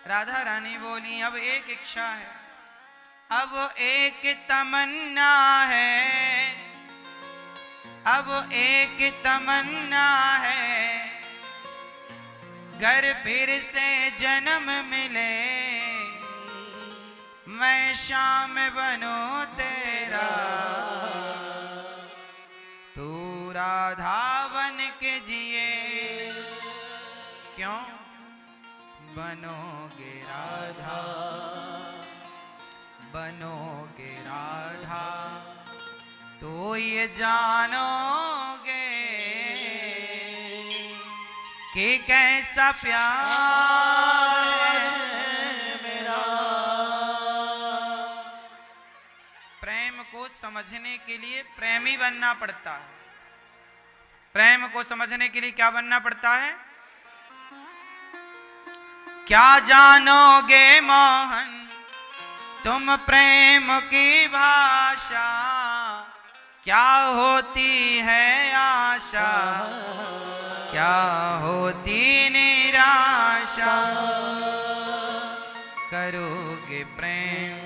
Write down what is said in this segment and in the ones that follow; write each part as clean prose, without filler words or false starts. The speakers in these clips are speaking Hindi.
राधा रानी बोली अब एक इच्छा है, अब एक तमन्ना है, अब एक तमन्ना है, घर फिर से जन्म मिले, मैं श्याम बनूं तेरा, तू राधा बन के जिए, क्यों बनोगे राधा, बनोगे राधा, तो ये जानोगे कि कैसा प्यार है मेरा। प्रेम को समझने के लिए प्रेमी बनना पड़ता है। प्रेम को समझने के लिए क्या बनना पड़ता है? क्या जानोगे मोहन तुम प्रेम की भाषा, क्या होती है आशा, क्या होती निराशा, करोगे प्रेम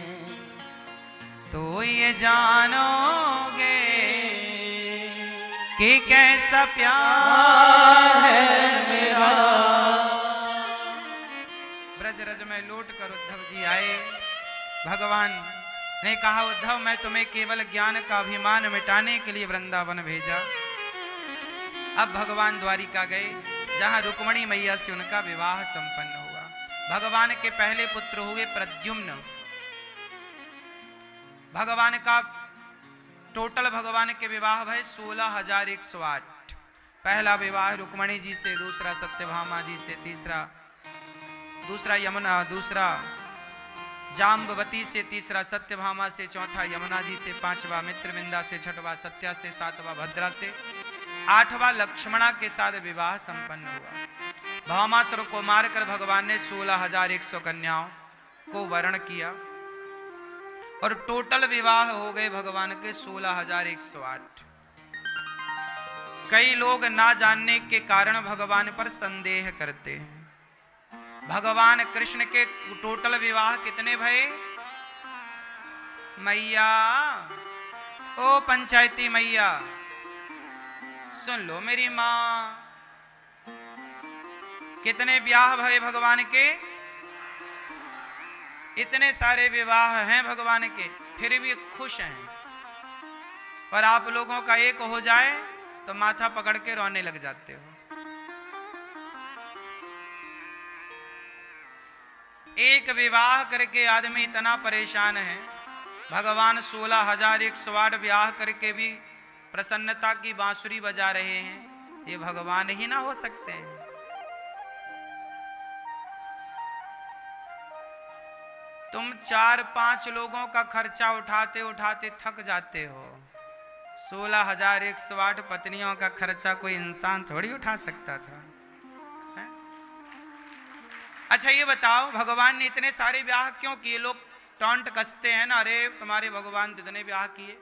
तो ये जानोगे कि कैसा प्यार है मेरा। ब्रज रज में लौट कर उद्धव जी आए। भगवान ने कहा उद्धव मैं तुम्हें केवल ज्ञान का अभिमान मिटाने के लिए वृंदावन भेजा। अब भगवान द्वारिका गए जहां रुक्मणी मैया से उनका विवाह संपन्न हुआ। भगवान के पहले पुत्र हुए प्रद्युम्न। भगवान का टोटल भगवान के विवाह भय 16,108। पहला विवाह रुक्मणी जी से, दूसरा सत्यभामा जी से, दूसरा यमुना, दूसरा जाम्बवती से, तीसरा सत्यभामा से, चौथा यमुना जी से, पांचवा मित्रविंदा से, छठवा सत्या से, सातवां भद्रा से, आठवां लक्ष्मणा के साथ विवाह संपन्न हुआ। भामासुर को मारकर भगवान ने 16,100 कन्याओं को वरण किया और टोटल विवाह हो गए भगवान के 16,108। कई लोग ना जानने के कारण भगवान पर संदेह करते हैं। भगवान कृष्ण के टोटल विवाह कितने भये? मैया, ओ पंचायती मैया सुन लो मेरी मां, कितने ब्याह भये भगवान के? इतने सारे विवाह हैं भगवान के, फिर भी खुश हैं। और आप लोगों का एक हो जाए तो माथा पकड़ के रोने लग जाते हो। एक विवाह करके आदमी इतना परेशान है, भगवान 16,108 ब्याह करके भी प्रसन्नता की बांसुरी बजा रहे हैं। ये भगवान ही ना हो सकते हैं। तुम 4-5 लोगों का खर्चा उठाते उठाते थक जाते हो। 16,108 पत्नियों का खर्चा कोई इंसान थोड़ी उठा सकता था। अच्छा ये बताओ भगवान ने इतने सारे ब्याह क्यों किए? लोग टॉन्ट कसते हैं ना, अरे तुम्हारे भगवान इतने ब्याह किए।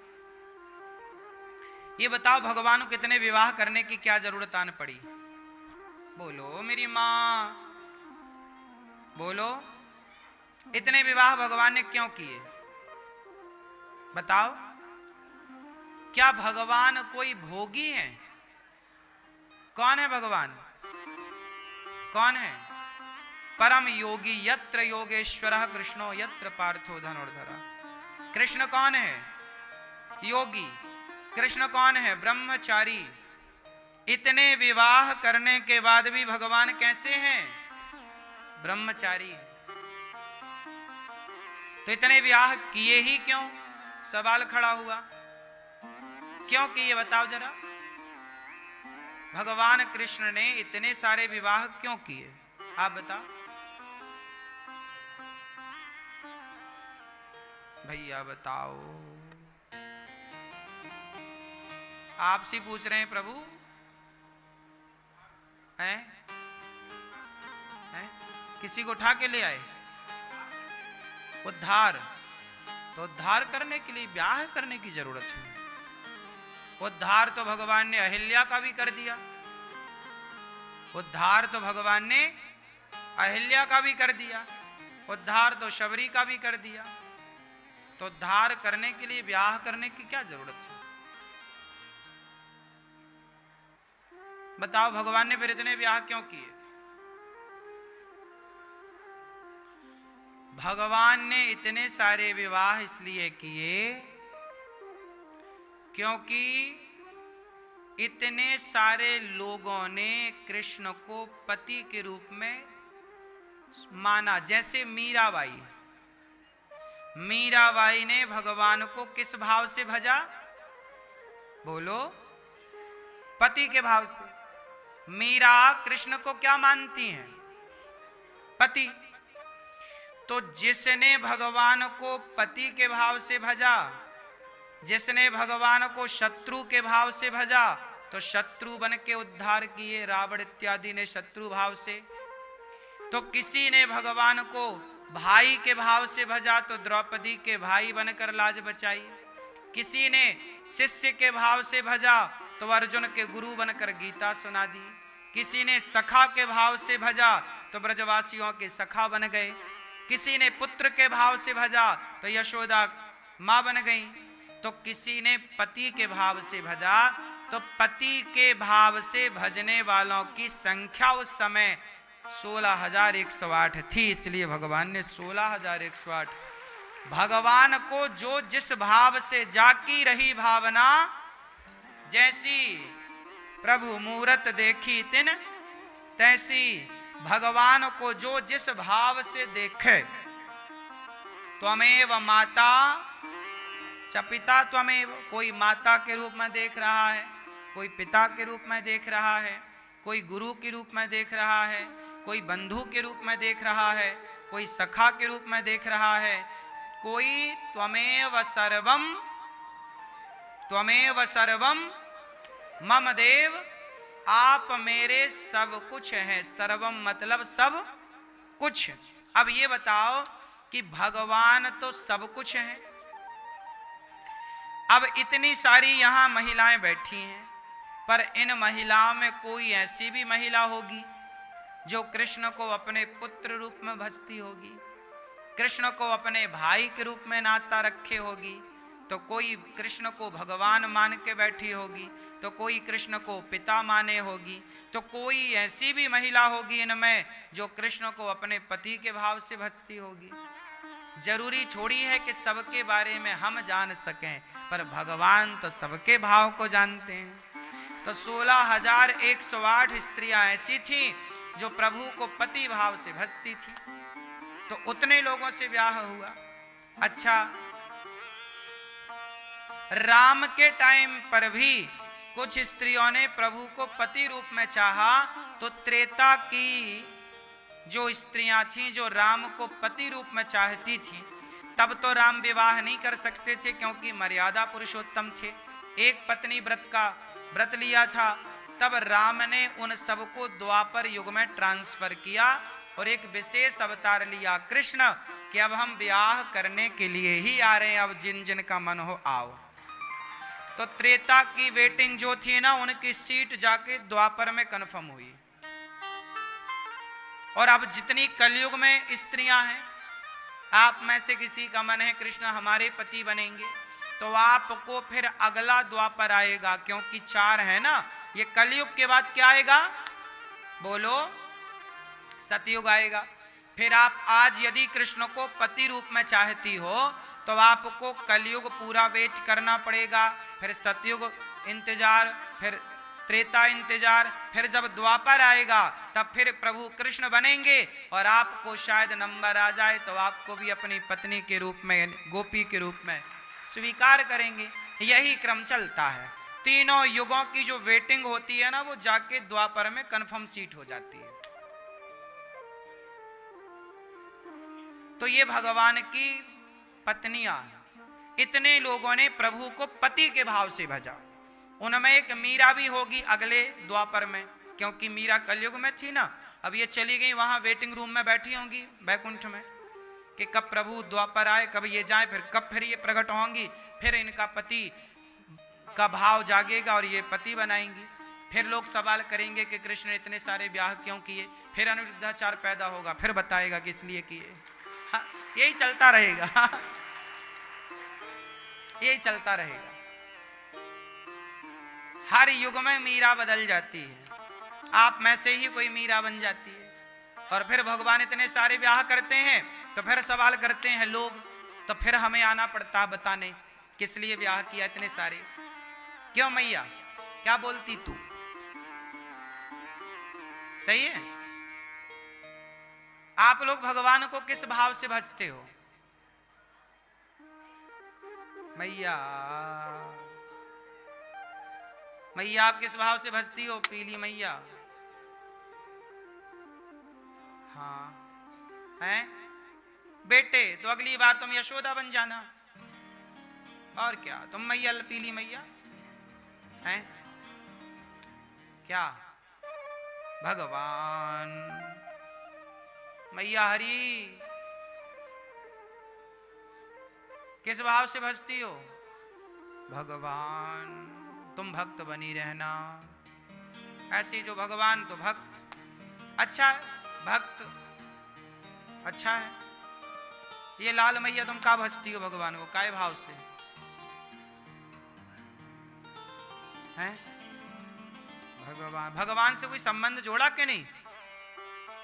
ये बताओ भगवान को कितने विवाह करने की क्या जरूरत आन पड़ी? बोलो मेरी मां, बोलो। इतने विवाह भगवान ने क्यों किए? बताओ। क्या भगवान कोई भोगी है? कौन है भगवान? कौन है? परम योगी यत्र योगेश्वरः कृष्णो यत्र पार्थो धनुर्धरः। कृष्ण कौन है? योगी। कृष्ण कौन है? ब्रह्मचारी। इतने विवाह करने के बाद भी भगवान कैसे हैं? ब्रह्मचारी। तो इतने विवाह किए ही क्यों? सवाल खड़ा हुआ। क्यों किए बताओ जरा। भगवान कृष्ण ने इतने सारे विवाह क्यों किए? आप बताओ भैया, बताओ। आपसे पूछ रहे हैं प्रभु। हैं? किसी को उठा के ले आए? उद्धार। तो उद्धार करने के लिए ब्याह करने की जरूरत है। उद्धार तो भगवान ने अहिल्या का भी कर दिया। उद्धार तो भगवान ने अहिल्या का भी कर दिया। उद्धार तो शबरी का भी कर दिया, तो उद्धार करने के लिए ब्याह करने की क्या जरूरत है? बताओ भगवान ने फिर इतने ब्याह क्यों किए? भगवान ने इतने सारे विवाह इसलिए किए क्योंकि इतने सारे लोगों ने कृष्ण को पति के रूप में माना। जैसे मीराबाई ने भगवान को किस भाव से भजा? बोलो, पति के भाव से। मीरा कृष्ण को क्या मानती हैं? पति। तो जिसने भगवान को पति के भाव से भजा, जिसने भगवान को शत्रु के भाव से भजा, तो शत्रु बन के उद्धार किए। रावण इत्यादि ने शत्रु भाव से। तो किसी ने भगवान को भाई के भाव से भजा, तो द्रौपदी के भाई बनकर लाज बचाई। किसी ने शिष्य के भाव से भजा, तो अर्जुन के गुरु बनकर गीता सुना दी। किसी ने सखा के भाव से भजा, तो ब्रजवासियों के सखा बन गए। किसी ने पुत्र के भाव से भजा, तो यशोदा मां बन गई। तो किसी ने पति के भाव से भजा, तो पति के भाव से भजने वालों की संख्या उस समय 16,108 थी। इसलिए भगवान ने 16,108। भगवान को जो जिस भाव से जाकी रही भावना, जैसी प्रभु मूरत देखी तिन तैसी, भगवान को जो जिस भाव से देखे। त्वमेव माता च पिता त्वमेव। कोई माता के रूप में देख रहा है, कोई पिता के रूप में देख रहा है, कोई गुरु के रूप में देख रहा है, कोई बंधु के रूप में देख रहा है, कोई सखा के रूप में देख रहा है, कोई त्वमेव सर्वम मम देव, आप मेरे सब कुछ हैं। सर्वम मतलब सब कुछ। अब ये बताओ कि भगवान तो सब कुछ हैं। अब इतनी सारी यहां महिलाएं बैठी हैं, पर इन महिलाओं में कोई ऐसी भी महिला होगी जो कृष्ण को अपने पुत्र रूप में भजती होगी, कृष्ण को अपने भाई के रूप में नाता रखे होगी, तो कोई कृष्ण को भगवान मान के बैठी होगी, तो कोई कृष्ण को पिता माने होगी, तो कोई ऐसी भी महिला होगी इनमें जो कृष्ण को अपने पति के भाव से भजती होगी। जरूरी थोड़ी है कि सबके बारे में हम जान सकें, पर भगवान तो सबके भाव को जानते हैं। तो 16,108 स्त्रियां ऐसी थीं जो प्रभु को पति भाव से भजती थी। तो उतने लोगों से ब्याह हुआ। अच्छा, राम के टाइम पर भी कुछ स्त्रियों ने प्रभु को पति रूप में चाहा, तो त्रेता की जो स्त्रियां थीं जो राम को पति रूप में चाहती थीं, तब तो राम विवाह नहीं कर सकते थे क्योंकि मर्यादा पुरुषोत्तम थे। एक पत्नी व्रत का व्रत लिया था। तब राम ने उन सबको द्वापर युग में ट्रांसफर किया और एक विशेष अवतार लिया कृष्ण, कि अब हम ब्याह करने के लिए ही आ रहे हैं, अब जिन जिन का मन हो आओ। तो त्रेता की वेटिंग जो थी ना, उनकी सीट जाके द्वापर में कन्फर्म हुई। और अब जितनी कलयुग में स्त्रियां हैं, आप में से किसी का मन है कृष्ण हमारे पति बनेंगे, तो आपको फिर अगला द्वापर आएगा, क्योंकि 4 है ना। ये कलयुग के बाद क्या आएगा? बोलो, सतयुग आएगा। फिर आप आज यदि कृष्ण को पति रूप में चाहती हो, तो आपको कलयुग पूरा वेट करना पड़ेगा, फिर सतयुग इंतजार, फिर त्रेता इंतजार, फिर जब द्वापर आएगा तब फिर प्रभु कृष्ण बनेंगे और आपको शायद नंबर आ जाए तो आपको भी अपनी पत्नी के रूप में, गोपी के रूप में स्वीकार करेंगे। यही क्रम चलता है। तीनों युगों की जो वेटिंग होती है ना, वो जाके द्वापर में कंफर्म सीट हो जाती है। तो ये भगवान की पत्नियां, इतने लोगों ने प्रभु को पति के भाव से भजा। उनमें एक मीरा भी होगी अगले द्वापर में, क्योंकि मीरा कलयुग में थी ना। अब ये चली गई वहां वेटिंग रूम में बैठी होंगी बैकुंठ में, कि कब प्रभु द्वापर आए, कब ये जाए, फिर कब फिर ये प्रकट होंगी, फिर इनका पति का भाव जागेगा और ये पति बनाएंगी। फिर लोग सवाल करेंगे कि कृष्ण ने इतने सारे ब्याह क्यों किए, फिर अनिरुद्धाचार पैदा होगा, फिर बताएगा कि इसलिए किए। हाँ, यही चलता रहेगा। यही चलता रहेगा। हर युग में मीरा बदल जाती है, आप में से ही कोई मीरा बन जाती है। और फिर भगवान इतने सारे ब्याह करते हैं तो फिर सवाल करते हैं लोग, तो फिर हमें आना पड़ता है बताने किस लिए ब्याह किया इतने सारे। क्यों मैया, क्या बोलती तू? सही है। आप लोग भगवान को किस भाव से भजते हो? मैया, मैया आप किस भाव से भजती हो? पीली मैया। हाँ हैं बेटे, तो अगली बार तुम यशोदा बन जाना। और क्या, तुम मैया पीली मैया हैं क्या? भगवान मैया हरी किस भाव से भजती हो? भगवान तुम भक्त बनी रहना। ऐसी जो भगवान तो भक्त, अच्छा है भक्त, अच्छा है। ये लाल मैया तुम का भजती हो भगवान को, काय भाव से हैं? भगवान, भगवान से कोई संबंध जोड़ा कि नहीं?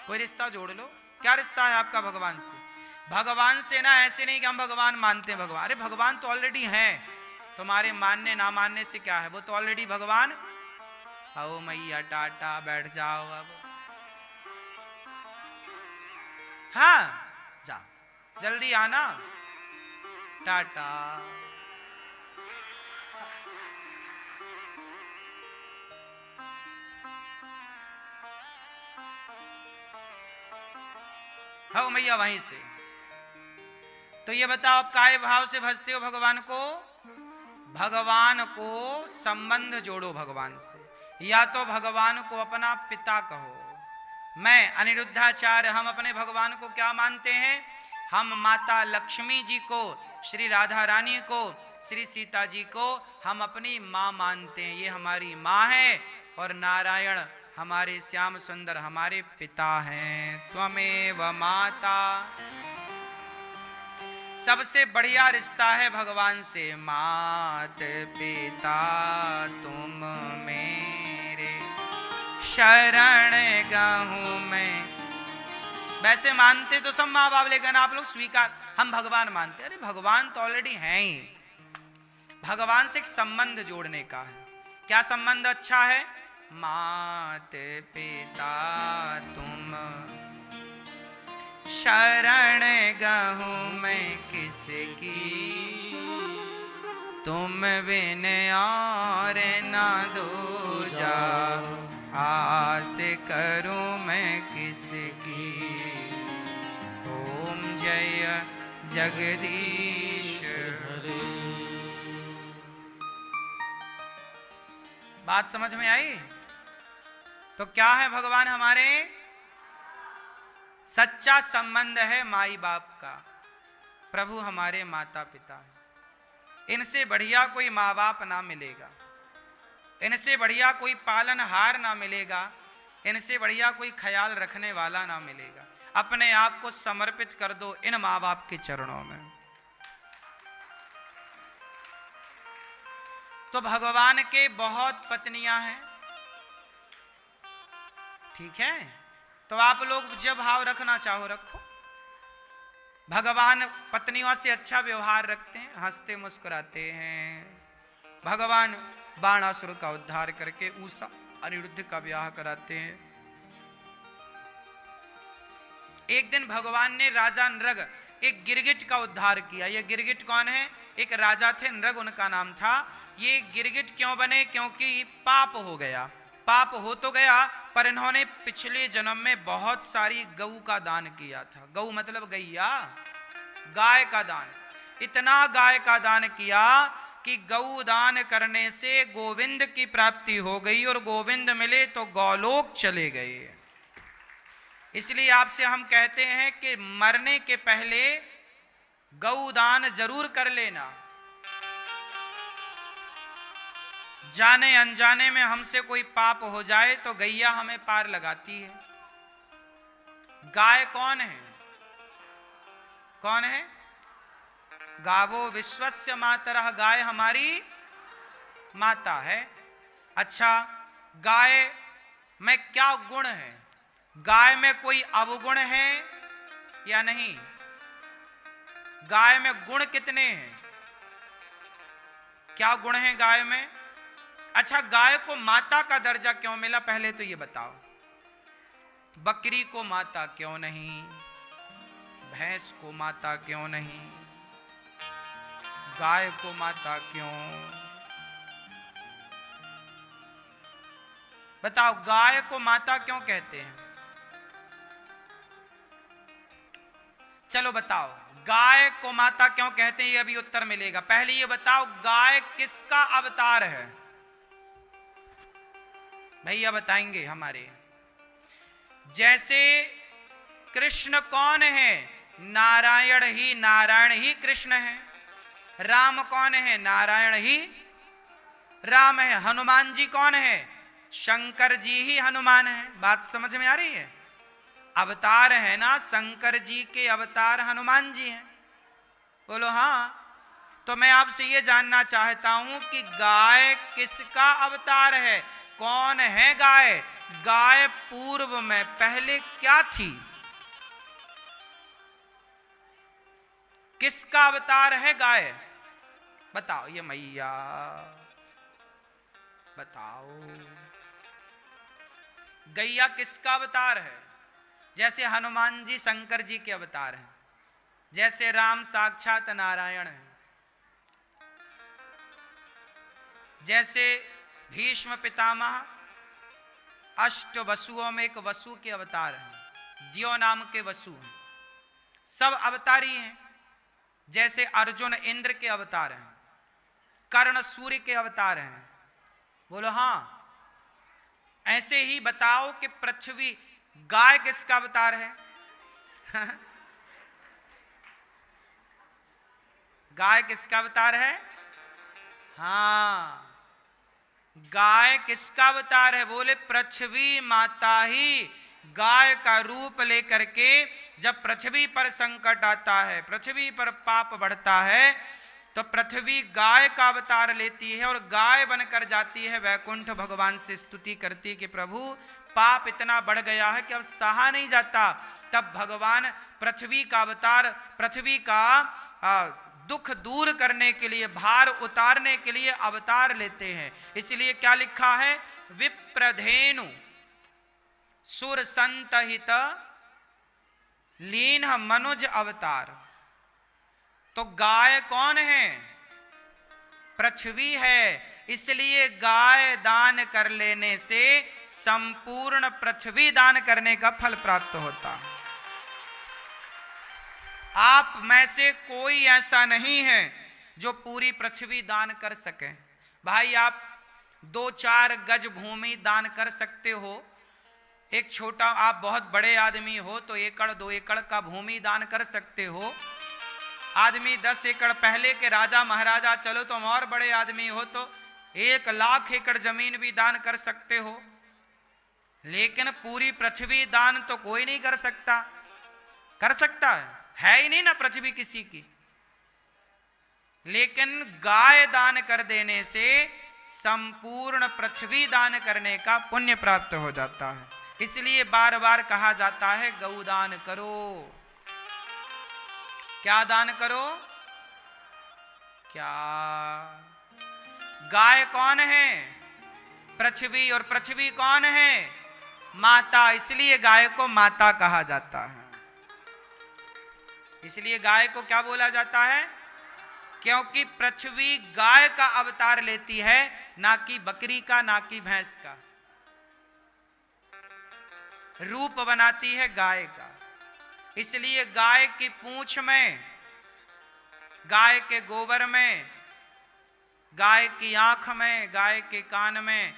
कोई रिश्ता जोड़ लो। क्या रिश्ता है आपका भगवान से? भगवान से ना ऐसे नहीं कि हम भगवान मानते हैं भगवान, अरे भगवान तो ऑलरेडी हैं, तुम्हारे मानने ना मानने से क्या है, वो तो ऑलरेडी भगवान। आओ मैया टाटा, बैठ जाओ अब। हाँ जाओ, जल्दी आना, टाटा। हाँ मैया वहीं से। तो ये बताओ आप काय भाव से भजते हो भगवान को? भगवान को संबंध जोड़ो भगवान से, या तो भगवान को अपना पिता कहो। मैं अनिरुद्धाचार्य, हम अपने भगवान को क्या मानते हैं? हम माता लक्ष्मी जी को, श्री राधा रानी को, श्री सीता जी को हम अपनी माँ मानते हैं। ये हमारी माँ है और नारायण हमारे श्याम सुंदर हमारे पिता हैं। त्वमेव माता, सबसे बढ़िया रिश्ता है भगवान से। मात पिता तुम मेरे, शरण गहूं मैं। वैसे मानते तो सब माँ बाप, लेकिन आप लोग स्वीकार, हम भगवान मानते। अरे भगवान तो ऑलरेडी हैं ही। भगवान से एक संबंध जोड़ने का है। क्या संबंध अच्छा है? मात पिता तुम, शरण गहूं मैं किसकी, तुम बिन और ना दूजा, आस करूं मैं किसकी। ओम जय जगदीश हरे। बात समझ में आई? तो क्या है भगवान हमारे? सच्चा संबंध है माई बाप का। प्रभु हमारे माता पिता हैं। इनसे बढ़िया कोई माँ बाप ना मिलेगा, इनसे बढ़िया कोई पालनहार ना मिलेगा, इनसे बढ़िया कोई ख्याल रखने वाला ना मिलेगा। अपने आप को समर्पित कर दो इन माँ बाप के चरणों में। तो भगवान के बहुत पत्नियां हैं, ठीक है? तो आप लोग जब भाव रखना चाहो रखो। भगवान पत्नियों से अच्छा व्यवहार रखते हैं, हंसते मुस्कुराते हैं। भगवान बाणासुर का उद्धार करके उषा अनिरुद्ध का ब्याह कराते हैं। एक दिन भगवान ने राजा नृग, एक गिरगिट का उद्धार किया। ये गिरगिट कौन है? एक राजा थे, नृग उनका नाम था। ये गिरगिट क्यों बने? क्योंकि पाप हो गया। पाप हो तो गया, पर इन्होंने पिछले जन्म में बहुत सारी गऊ का दान किया था। गऊ मतलब गैया, गाय का दान। इतना गाय का दान किया कि गऊ दान करने से गोविंद की प्राप्ति हो गई, और गोविंद मिले तो गौलोक चले गए। इसलिए आपसे हम कहते हैं कि मरने के पहले गऊ दान जरूर कर लेना। जाने अनजाने में हमसे कोई पाप हो जाए तो गैया हमें पार लगाती है। गाय कौन है? कौन है? गावो विश्वस्य मातरः, गाय हमारी माता है। अच्छा, गाय में क्या गुण है? गाय में कोई अवगुण है या नहीं? गाय में गुण कितने हैं? क्या गुण है गाय में? अच्छा, गाय को माता का दर्जा क्यों मिला, पहले तो ये बताओ। बकरी को माता क्यों नहीं? भैंस को माता क्यों नहीं? गाय को माता क्यों? बताओ, गाय को माता क्यों कहते हैं? चलो बताओ, गाय को माता क्यों कहते हैं, ये अभी उत्तर मिलेगा। पहले ये बताओ, गाय किसका अवतार है? भैया बताएंगे हमारे। जैसे कृष्ण कौन है? नारायण ही कृष्ण है। राम कौन है? नारायण ही राम है। हनुमान जी कौन है? शंकर जी ही हनुमान है। बात समझ में आ रही है? अवतार है ना, शंकर जी के अवतार हनुमान जी हैं। बोलो हाँ। तो मैं आपसे ये जानना चाहता हूं कि गाय किसका अवतार है? कौन है गाय? गाय पूर्व में पहले क्या थी? किसका अवतार है गाय? बताओ ये मैया, बताओ। गैया किसका अवतार है? जैसे हनुमान जी शंकर जी के अवतार हैं, जैसे राम साक्षात नारायण हैं, जैसे भीष्म पितामह अष्ट वसुओं में एक वसु के अवतार हैं, दियो नाम के वसु हैं, सब अवतारी हैं। जैसे अर्जुन इंद्र के अवतार हैं, कर्ण सूर्य के अवतार हैं। बोलो हाँ। ऐसे ही बताओ कि पृथ्वी, गाय किसका अवतार है? गाय किसका अवतार है? हाँ, गाय किसका अवतार है? बोले पृथ्वी माता ही गाय का रूप लेकर के जब पृथ्वी पर संकट आता है, पृथ्वी पर पाप बढ़ता है, तो पृथ्वी गाय का अवतार लेती है और गाय बनकर जाती है वैकुंठ, भगवान से स्तुति करती है कि प्रभु पाप इतना बढ़ गया है कि अब सहा नहीं जाता। तब भगवान पृथ्वी का अवतार, पृथ्वी का दुख दूर करने के लिए, भार उतारने के लिए अवतार लेते हैं। इसलिए क्या लिखा है? विप्रधेनु सुर संतहित लीन मनुज अवतार। तो गाय कौन है? पृथ्वी है। इसलिए गाय दान कर लेने से संपूर्ण पृथ्वी दान करने का फल प्राप्त होता है। आप में से कोई ऐसा नहीं है जो पूरी पृथ्वी दान कर सके। भाई आप 2-4 गज भूमि दान कर सकते हो। एक छोटा, आप बहुत बड़े आदमी हो तो 1-2 एकड़ का भूमि दान कर सकते हो। आदमी 10 एकड़, पहले के राजा महाराजा, चलो तुम और बड़े आदमी हो तो 1 लाख एकड़ जमीन भी दान कर सकते हो। लेकिन पूरी पृथ्वी दान तो कोई नहीं कर सकता। कर सकता है ही नहीं ना पृथ्वी किसी की। लेकिन गाय दान कर देने से संपूर्ण पृथ्वी दान करने का पुण्य प्राप्त हो जाता है। इसलिए बार बार कहा जाता है गौदान करो। क्या दान करो? क्या? गाय कौन है? पृथ्वी। और पृथ्वी कौन है? माता। इसलिए गाय को माता कहा जाता है। इसलिए गाय को क्या बोला जाता है? क्योंकि पृथ्वी गाय का अवतार लेती है, ना कि बकरी का, ना कि भैंस का। रूप बनाती है गाय का। इसलिए गाय की पूंछ में, गाय के गोबर में, गाय की आंख में, गाय के कान में,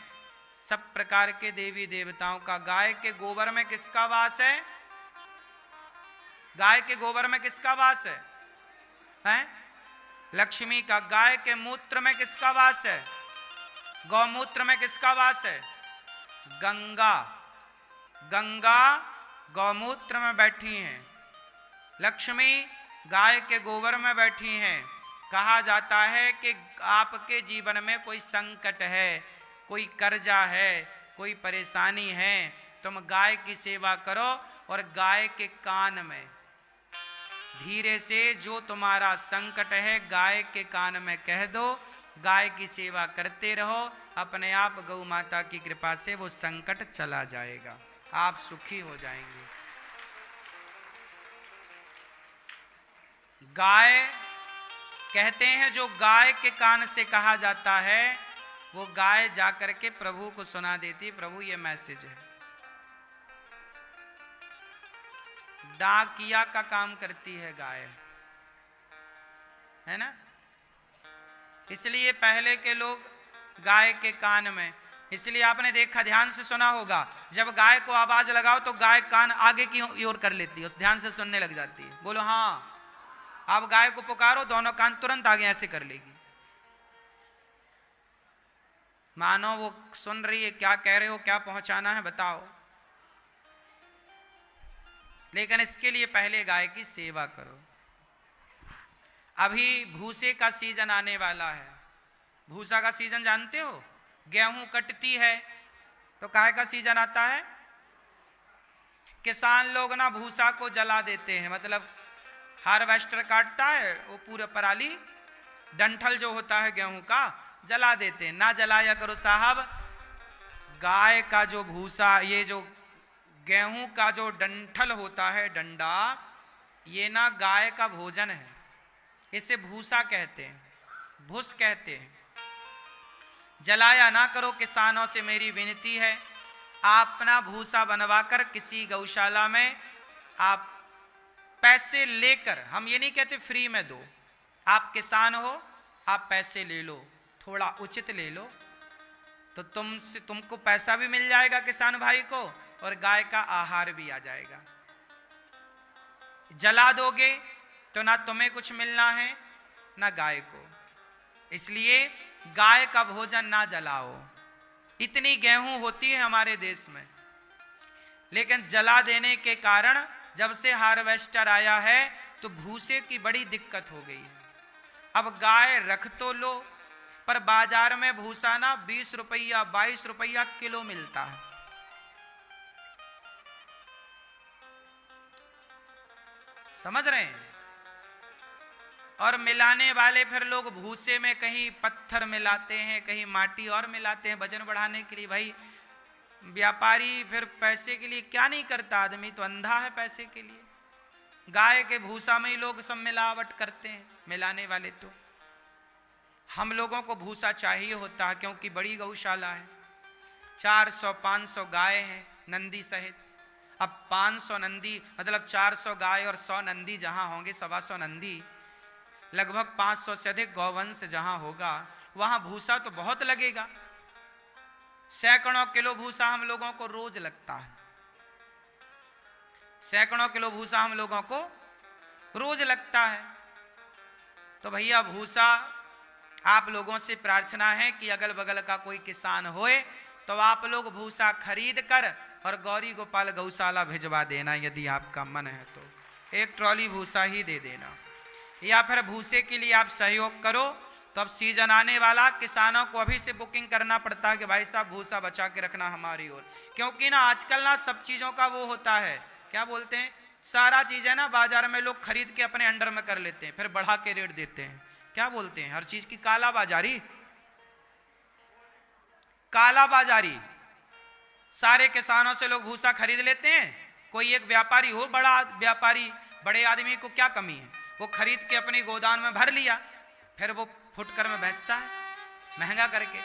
सब प्रकार के देवी देवताओं का। गाय के गोबर में किसका वास है? गाय के गोबर में किसका वास है? हैं? लक्ष्मी का। गाय के मूत्र में किसका वास है? गौमूत्र में किसका वास है? गंगा। गंगा गौमूत्र में बैठी हैं। लक्ष्मी गाय के गोबर में बैठी हैं। कहा जाता है कि आपके जीवन में कोई संकट है, कोई कर्जा है, कोई परेशानी है, तुम गाय की सेवा करो और गाय के कान में धीरे से जो तुम्हारा संकट है गाय के कान में कह दो। गाय की सेवा करते रहो, अपने आप गौ माता की कृपा से वो संकट चला जाएगा, आप सुखी हो जाएंगे। गाय कहते हैं जो गाय के कान से कहा जाता है वो गाय जाकर के प्रभु को सुना देती, प्रभु ये मैसेज है। डाकिया का काम करती है गाय, है ना। इसलिए पहले के लोग गाय के कान में, इसलिए आपने देखा, ध्यान से सुना होगा, जब गाय को आवाज लगाओ तो गाय कान आगे की ओर कर लेती है, उस ध्यान से सुनने लग जाती है। बोलो हाँ। अब गाय को पुकारो, दोनों कान तुरंत आगे ऐसे कर लेगी, मानो वो सुन रही है, क्या कह रहे हो, क्या पहुंचाना है बताओ। लेकिन इसके लिए पहले गाय की सेवा करो। अभी भूसे का सीजन आने वाला है। भूसा का सीजन जानते हो, गेहूं कटती है तो काहे का सीजन आता है, किसान लोग ना भूसा को जला देते हैं, मतलब हार्वेस्टर काटता है वो पूरा पराली डंठल जो होता है गेहूं का जला देते हैं। ना जलाया करो साहब, गाय का जो भूसा, ये जो गेहूं का जो डंठल होता है डंडा, ये ना गाय का भोजन है, इसे भूसा कहते हैं, भूस कहते हैं। जलाया ना करो, किसानों से मेरी विनती है, अपना भूसा बनवाकर किसी गौशाला में आप पैसे लेकर, हम ये नहीं कहते फ्री में दो, आप किसान हो आप पैसे ले लो, थोड़ा उचित ले लो, तो तुमको पैसा भी मिल जाएगा किसान भाई को और गाय का आहार भी आ जाएगा। जला दोगे तो ना तुम्हें कुछ मिलना है ना गाय को, इसलिए गाय का भोजन ना जलाओ। इतनी गेहूं होती है हमारे देश में, लेकिन जला देने के कारण जब से हार्वेस्टर आया है तो भूसे की बड़ी दिक्कत हो गई है। अब गाय रख तो लो, पर बाजार में भूसा ना 20 रुपया 22 रुपया किलो मिलता है। समझ रहे हैं। और मिलाने वाले फिर लोग भूसे में कहीं पत्थर मिलाते हैं, कहीं माटी और मिलाते हैं वजन बढ़ाने के लिए। भाई व्यापारी फिर पैसे के लिए क्या नहीं करता, आदमी तो अंधा है पैसे के लिए। गाय के भूसा में ही लोग सब मिलावट करते हैं, मिलाने वाले तो। हम लोगों को भूसा चाहिए होता है क्योंकि बड़ी गौशाला है, 400-500 गाय हैं नंदी सहित। अब 500 नंदी मतलब 400 गाय और 100 नंदी जहां होंगे, 125 नंदी, लगभग 500 से अधिक गौवंश जहां होगा वहां भूसा तो बहुत लगेगा। सैकड़ों किलो भूसा हम लोगों को रोज लगता है, सैकड़ों किलो भूसा हम लोगों को रोज लगता है। तो भैया भूसा, आप लोगों से प्रार्थना है कि अगल बगल का कोई किसान होए तो आप लोग भूसा खरीद कर और गौरी गोपाल गौशाला भिजवा देना, यदि आपका मन है तो 1 ट्रॉली भूसा ही दे देना। या फिर भूसे के लिए आप सहयोग करो तो अब सीजन आने वाला, किसानों को अभी से बुकिंग करना पड़ता है कि भाई साहब भूसा बचा के रखना हमारी ओर, क्योंकि ना आजकल ना सब चीजों का वो होता है, क्या बोलते हैं, सारा चीज है ना बाजार में लोग खरीद के अपने अंडर में कर लेते हैं, फिर बढ़ा के रेट देते हैं, क्या बोलते हैं, हर चीज की काला बाजारी, काला बाजारी। सारे किसानों से लोग भूसा खरीद लेते हैं, कोई एक व्यापारी हो, बड़ा व्यापारी, बड़े आदमी को क्या कमी है, वो खरीद के अपनी गोदाम में भर लिया, फिर वो फुटकर में बेचता है महंगा करके।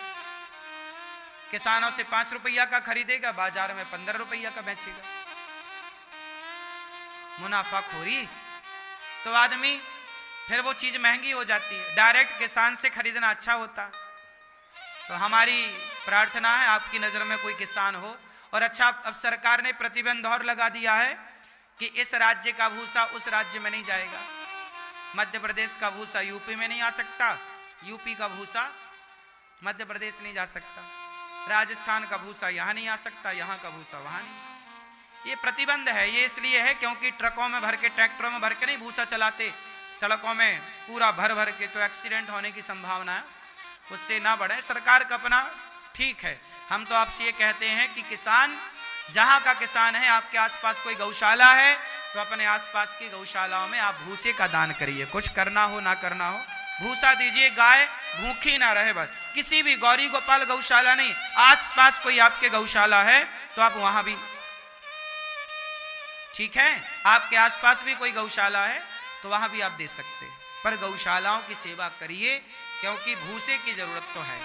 किसानों से 5 रुपया का खरीदेगा, बाजार में 15 रुपया का बेचेगा, मुनाफाखोरी। तो आदमी फिर वो चीज महंगी हो जाती है, डायरेक्ट किसान से खरीदना अच्छा होता। तो हमारी प्रार्थना है आपकी नजर में कोई किसान हो, और अच्छा अब सरकार ने प्रतिबंध और लगा दिया है कि इस राज्य का भूसा उस राज्य में नहीं जाएगा। मध्य प्रदेश का भूसा यूपी में नहीं आ सकता, यूपी का भूसा मध्य प्रदेश नहीं जा सकता, राजस्थान का भूसा यहाँ नहीं आ सकता, यहाँ का भूसा वहाँ नहीं। ये प्रतिबंध है, ये इसलिए है क्योंकि ट्रकों में भर के, ट्रैक्टरों में भर के नहीं भूसा चलाते, सड़कों में पूरा भर भर के, तो एक्सीडेंट होने की संभावना है, उससे ना बढ़े। सरकार का अपना ठीक है। हम तो आपसे ये कहते हैं कि किसान, जहां का किसान है, आपके आसपास कोई गौशाला है तो अपने आसपास की गौशालाओं में आप भूसे का दान करिए। कुछ करना हो ना करना हो, भूसा दीजिए, गाय भूखी ना रहे। बस किसी भी गौरी गोपाल गौशाला नहीं, आसपास कोई आपके गौशाला है तो आप वहां भी, ठीक है, आपके आसपास भी कोई गौशाला है तो वहां भी आप दे सकते हैं। पर गौशालाओं की सेवा करिए, क्योंकि भूसे की जरूरत तो है।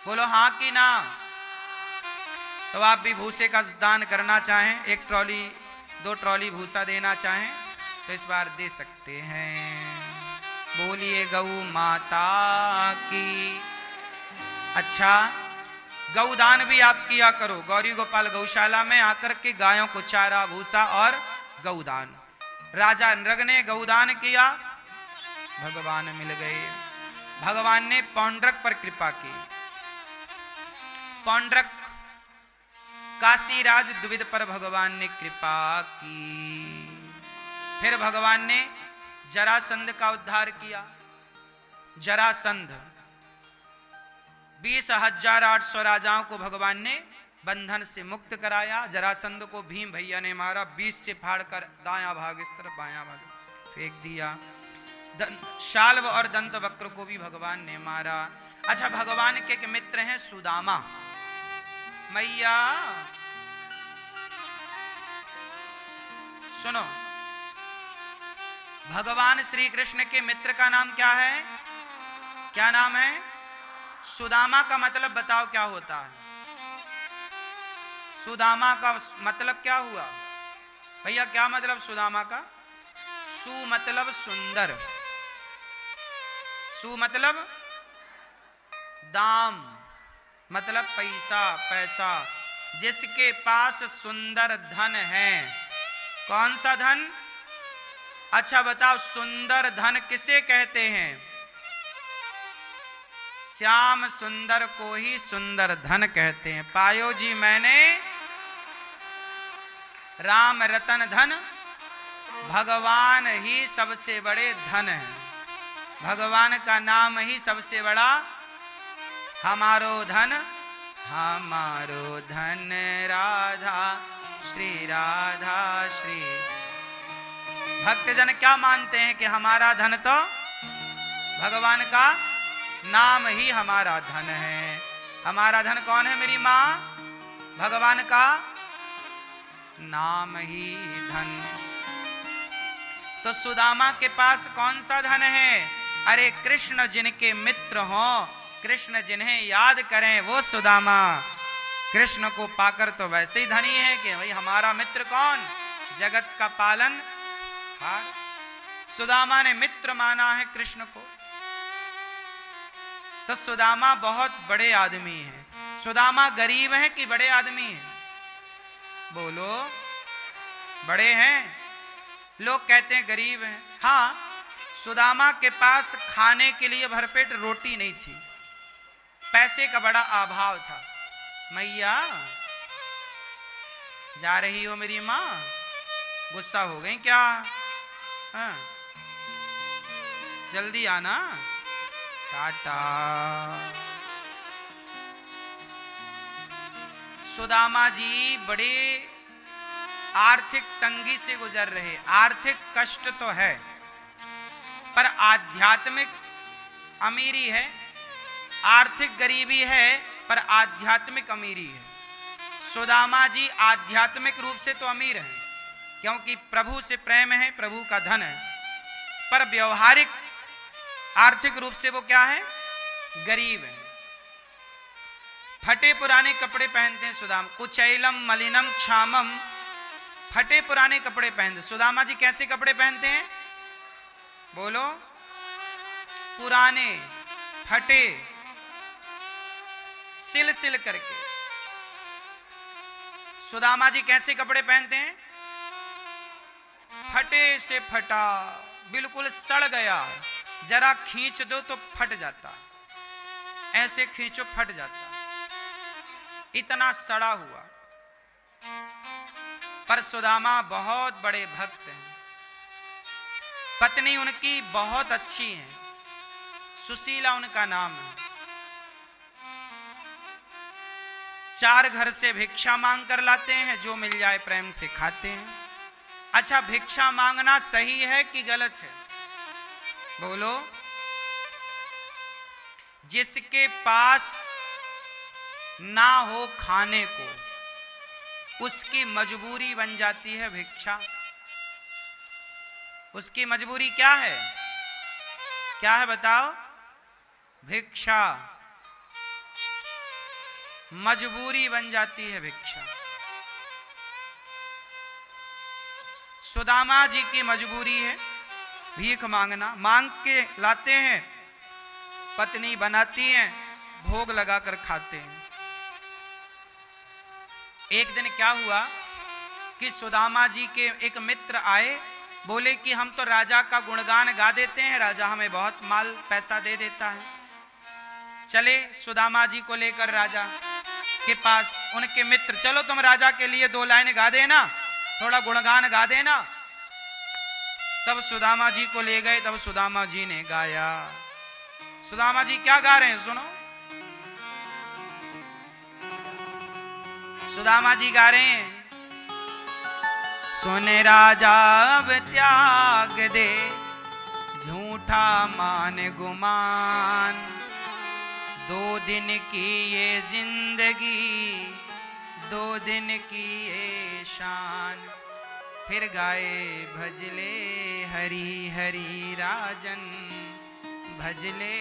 बोलो हाँ कि ना। तो आप भी भूसे का दान करना चाहें, 1 ट्रॉली 2 ट्रॉली भूसा देना चाहें तो इस बार दे सकते हैं। बोलिए गौ माता की। अच्छा, गौदान भी आप किया करो। गौरी गोपाल गौशाला में आकर के गायों को चारा, भूसा और गौदान। राजा नृग ने गौदान किया, भगवान मिल गए। भगवान ने पौंड्रक पर कृपा की। पौंड्रक काशीराज द्विविद पर भगवान ने कृपा की। फिर भगवान ने जरासंध का उद्धार किया। जरासंध 20,800 राजाओं को भगवान ने बंधन से मुक्त कराया। जरासंध को भीम भैया ने मारा, 20 से फाड़कर दायां भाग इस तरफ, बायां भाग फेंक दिया। शाल्व और दंत वक्र को भी भगवान ने मारा। अच्छा, भगवान के एक मित्र हैं सुदामा। मैया सुनो, भगवान श्री कृष्ण के मित्र का नाम क्या है? क्या नाम है? सुदामा का मतलब बताओ क्या होता है? सुदामा का मतलब क्या हुआ भैया? क्या मतलब सुदामा का? सु मतलब सुंदर, सु मतलब दाम, मतलब पैसा, पैसा। जिसके पास सुंदर धन है। कौन सा धन? अच्छा बताओ, सुंदर धन किसे कहते हैं? श्याम सुंदर को ही सुंदर धन कहते हैं। पायो जी मैंने राम रतन धन, भगवान ही सबसे बड़े धन है। भगवान का नाम ही सबसे बड़ा। हमारो धन, हमारो धन राधा श्री, राधा श्री। भक्तजन क्या मानते हैं कि हमारा धन तो भगवान का नाम ही हमारा धन है। हमारा धन कौन है मेरी माँ? भगवान का नाम ही धन। तो सुदामा के पास कौन सा धन है? अरे कृष्ण जिनके मित्र हों, कृष्ण जिन्हें याद करें, वो सुदामा। कृष्ण को पाकर तो वैसे ही धनी है कि भाई हमारा मित्र कौन? जगत का पालन हार। सुदामा ने मित्र माना है कृष्ण को। तो सुदामा बहुत बड़े आदमी हैं। सुदामा गरीब हैं कि बड़े आदमी हैं? बोलो, बड़े हैं। लोग कहते हैं गरीब हैं। हाँ, सुदामा के पास खाने के लिए भरपेट रोटी नहीं थी, पैसे का बड़ा अभाव था। मैया जा रही हो मेरी माँ? गुस्सा हो गई क्या? हाँ, जल्दी आना, टाटा। सुदामा जी बड़े आर्थिक तंगी से गुजर रहे। आर्थिक कष्ट तो है, पर आध्यात्मिक अमीरी है। आर्थिक गरीबी है, पर आध्यात्मिक अमीरी है। सुदामा जी आध्यात्मिक रूप से तो अमीर हैं, क्योंकि प्रभु से प्रेम है, प्रभु का धन है। पर व्यवहारिक आर्थिक रूप से वो क्या है? गरीब है। फटे पुराने कपड़े पहनते हैं सुदामा। कुचैलम मलिनम क्षामम, फटे पुराने कपड़े पहनते। सुदामा जी कैसे कपड़े पहनते हैं? बोलो, पुराने, फटे, सिल सिल करके। सुदामा जी कैसे कपड़े पहनते हैं? फटे से फटा, बिल्कुल सड़ गया, जरा खींच दो तो फट जाता, ऐसे खींचो फट जाता, इतना सड़ा हुआ। पर सुदामा बहुत बड़े भक्त हैं। पत्नी उनकी बहुत अच्छी है, सुशीला उनका नाम है। 4 घर से भिक्षा मांग कर लाते हैं, जो मिल जाए प्रेम से खाते हैं। अच्छा, भिक्षा मांगना सही है कि गलत है? बोलो। जिसके पास ना हो खाने को, उसकी मजबूरी बन जाती है भिक्षा। उसकी मजबूरी क्या है? क्या है बताओ? भिक्षा। मजबूरी बन जाती है भिक्षा। सुदामा जी की मजबूरी है भीख मांगना। मांग के लाते हैं, पत्नी बनाती हैं, भोग लगाकर खाते हैं। एक दिन क्या हुआ कि सुदामा जी के एक मित्र आए, बोले कि हम तो राजा का गुणगान गा देते हैं, राजा हमें बहुत माल पैसा दे देता है। चले सुदामा जी को लेकर राजा के पास उनके मित्र, चलो तुम राजा के लिए 2 लाइन गा देना, थोड़ा गुणगान गा देना। तब सुदामा जी को ले गए, तब सुदामा जी ने गाया। सुदामा जी क्या गा रहे हैं सुनो। सुदामा जी गा रहे हैं, सुन राजा अब त्याग दे, झूठा मान गुमान, 2 दिन की ये जिंदगी, 2 दिन की ये शान। फिर गाए भजले हरि हरि राजन, भजले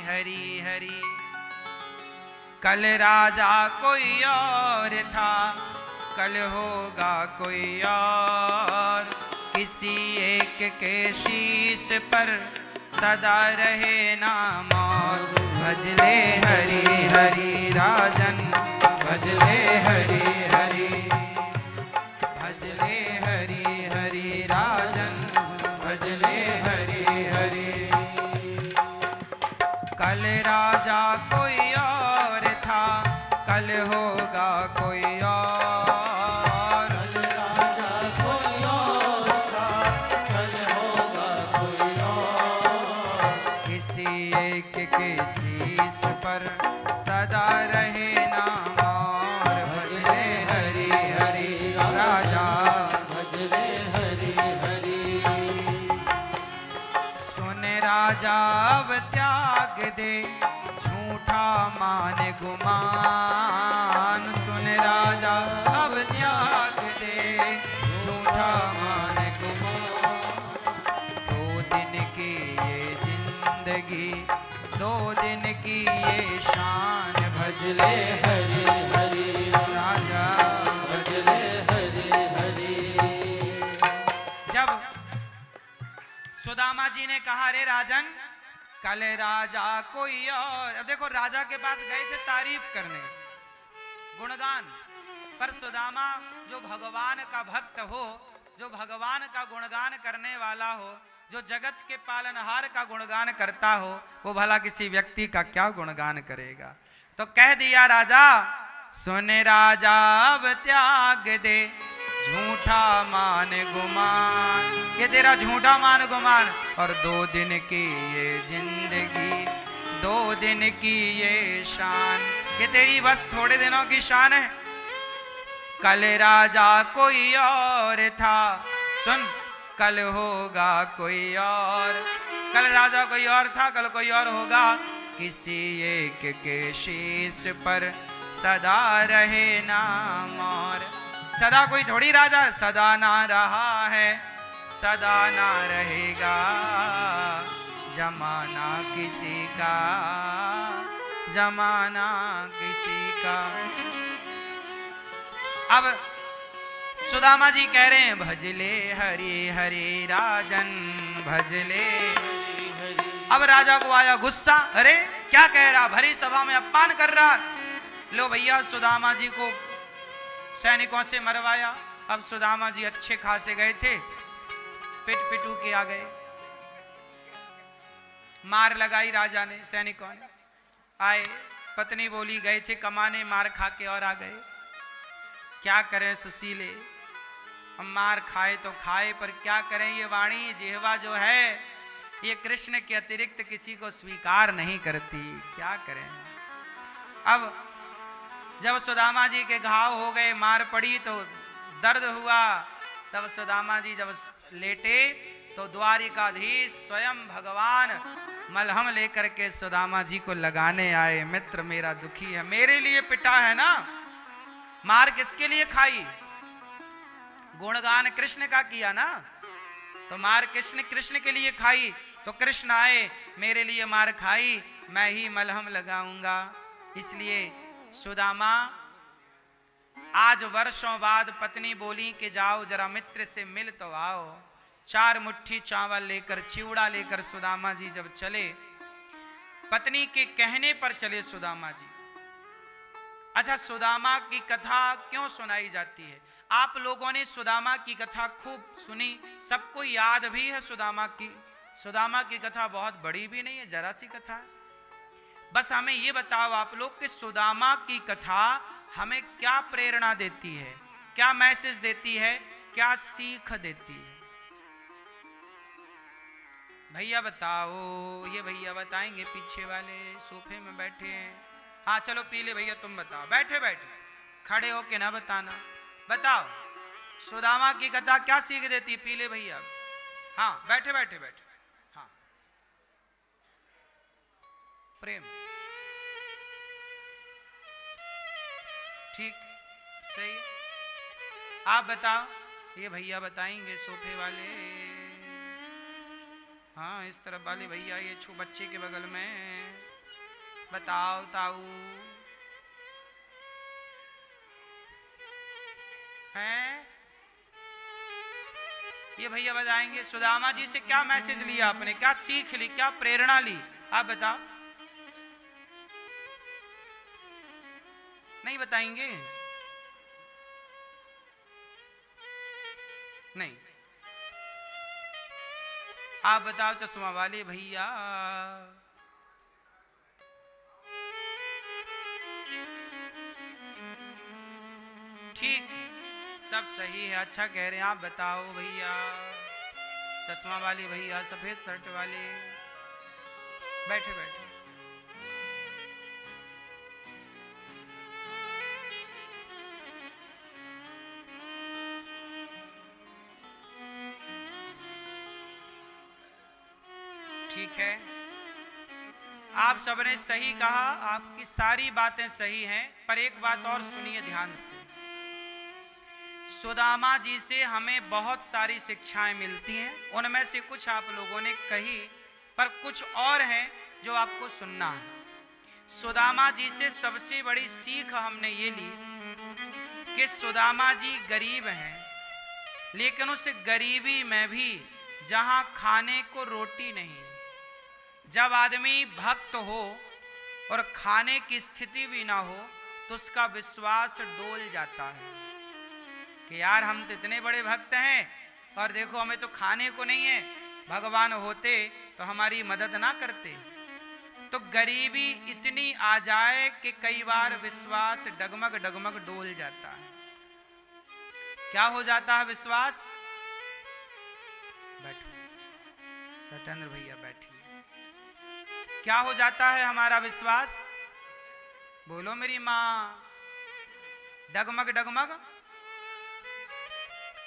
हरि हरि। कल राजा कोई और था, कल होगा कोई और, किसी एक के शीश पर सदा रहे नाम और। भजले हरि हरि राजन, भजले हरि हरि, भजले हरि हरि राजन, भजले हरि हरि। कल राजा कोई और था, कल होगा कोई और, कल राजा कोई और था, कल होगा कोई और, किसी एक के शीश पर सदा रहे नाम और। भजले हरि हरि राजा, भजले हरि हरि। सुन राजा अब त्याग दे, झूठा मान गुमान। सुन राजा अब त्याग दे, झूठा मान गुमान। 2 दिन की ये जिंदगी, 2 दिन की ये शान। भजले हरि हरि राजा, भजले हरि हरि। जब सुदामा जी ने कहा, रे राजन, कल राजा कोई और। अब देखो, राजा के पास गए थे तारीफ करने, गुणगान, पर सुदामा जो भगवान का भक्त हो, जो भगवान का गुणगान करने वाला हो, जो जगत के पालनहार का गुणगान करता हो, वो भला किसी व्यक्ति का क्या गुणगान करेगा। तो कह दिया राजा, सुन राजा अब त्याग दे, झूठा मान गुमान। ये तेरा झूठा मान गुमान, और 2 दिन की ये जिंदगी, 2 दिन की ये शान। ये तेरी बस थोड़े दिनों की शान है। कल राजा कोई और था, सुन, कल होगा कोई और। कल राजा कोई और था, कल कोई और होगा, किसी एक के शीश पर सदा रहे नाम और। सदा कोई थोड़ी राजा सदा ना रहा है, सदा ना रहेगा, जमाना किसी का, जमाना किसी का। अब सुदामा जी कह रहे हैं, भजले हरि हरि राजन, भजले हरि। अब राजा को आया गुस्सा, अरे क्या कह रहा, भरी सभा में अपमान कर रहा। लो भैया, सुदामा जी को सैनिकों से मरवाया। अब सुदामा जी अच्छे खासे गए थे, पिट पिटू के आ गए, मार लगाई राजा ने, सैनिकों ने आए। पत्नी बोली, गए थे कमाने, मार खा के और आ गए। क्या करें सुशीले, हम मार खाए तो खाए, पर क्या करें, ये वाणी जिह्वा जो है ये कृष्ण के अतिरिक्त किसी को स्वीकार नहीं करती, क्या करें। अब जब सुदामा जी के घाव हो गए, मार पड़ी तो दर्द हुआ, तब सुदामा जी जब लेटे तो द्वारिकाधीश स्वयं भगवान मलहम लेकर के सुदामा जी को लगाने आए। मित्र मेरा दुखी है, मेरे लिए पिटा है ना, मार किसके लिए खाई, गुणगान कृष्ण का किया ना, तो मार कृष्ण के लिए खाई। तो कृष्ण आए, मेरे लिए मार खाई, मैं ही मलहम लगाऊंगा। इसलिए सुदामा आज वर्षों बाद पत्नी बोली कि जाओ जरा मित्र से मिल तो आओ। 4 मुट्ठी चावल लेकर, चिवड़ा लेकर सुदामा जी जब चले, पत्नी के कहने पर चले सुदामा जी। अच्छा, सुदामा की कथा क्यों सुनाई जाती है? आप लोगों ने सुदामा की कथा खूब सुनी, सबको याद भी है सुदामा की। सुदामा की कथा बहुत बड़ी भी नहीं है, जरा सी कथा है। बस हमें ये बताओ आप लोग कि सुदामा की कथा हमें क्या प्रेरणा देती है, क्या मैसेज देती है, क्या सीख देती है? भैया बताओ, ये भैया बताएंगे, पीछे वाले सोफे में बैठे हैं। हाँ चलो पीले भैया तुम बताओ, बैठे बैठे, खड़े हो के ना बताना, बताओ सुदामा की कथा क्या सीख देती? पीले भैया, हाँ बैठे बैठे बैठे, हाँ प्रेम, ठीक, सही, आप बताओ, ये भैया बताएंगे सोफे वाले, हाँ इस तरफ वाले भैया, ये छू बच्चे के बगल में, बताओ ताऊ हैं, ये भैया बताएंगे सुदामा जी से क्या मैसेज लिया आपने, क्या सीख ली, क्या प्रेरणा ली, आप बताओ। नहीं बताएंगे? नहीं, आप बताओ चश्मा वाले भैया। ठीक है, सब सही है, अच्छा कह रहे हैं, आप बताओ भैया, चश्मा वाले भैया, सफेद शर्ट वाले, बैठे बैठे, ठीक है, आप सबने सही कहा, आपकी सारी बातें सही हैं, पर एक बात और सुनिए ध्यान से। सुदामा जी से हमें बहुत सारी शिक्षाएं मिलती हैं, उनमें से कुछ आप लोगों ने कही, पर कुछ और हैं जो आपको सुनना है। सुदामा जी से सबसे बड़ी सीख हमने ये ली कि सुदामा जी गरीब हैं, लेकिन उस गरीबी में भी जहां खाने को रोटी नहीं, जब आदमी भक्त हो और खाने की स्थिति भी ना हो तो उसका विश्वास डोल जाता है कि यार हम तो इतने बड़े भक्त हैं और देखो हमें तो खाने को नहीं है, भगवान होते तो हमारी मदद ना करते। तो गरीबी इतनी आ जाए कि कई बार विश्वास डगमग डगमग डोल जाता है। क्या हो जाता है विश्वास? बैठो सत्येंद्र भैया, बैठिए। क्या हो जाता है हमारा विश्वास? बोलो मेरी माँ। डगमग डगमग।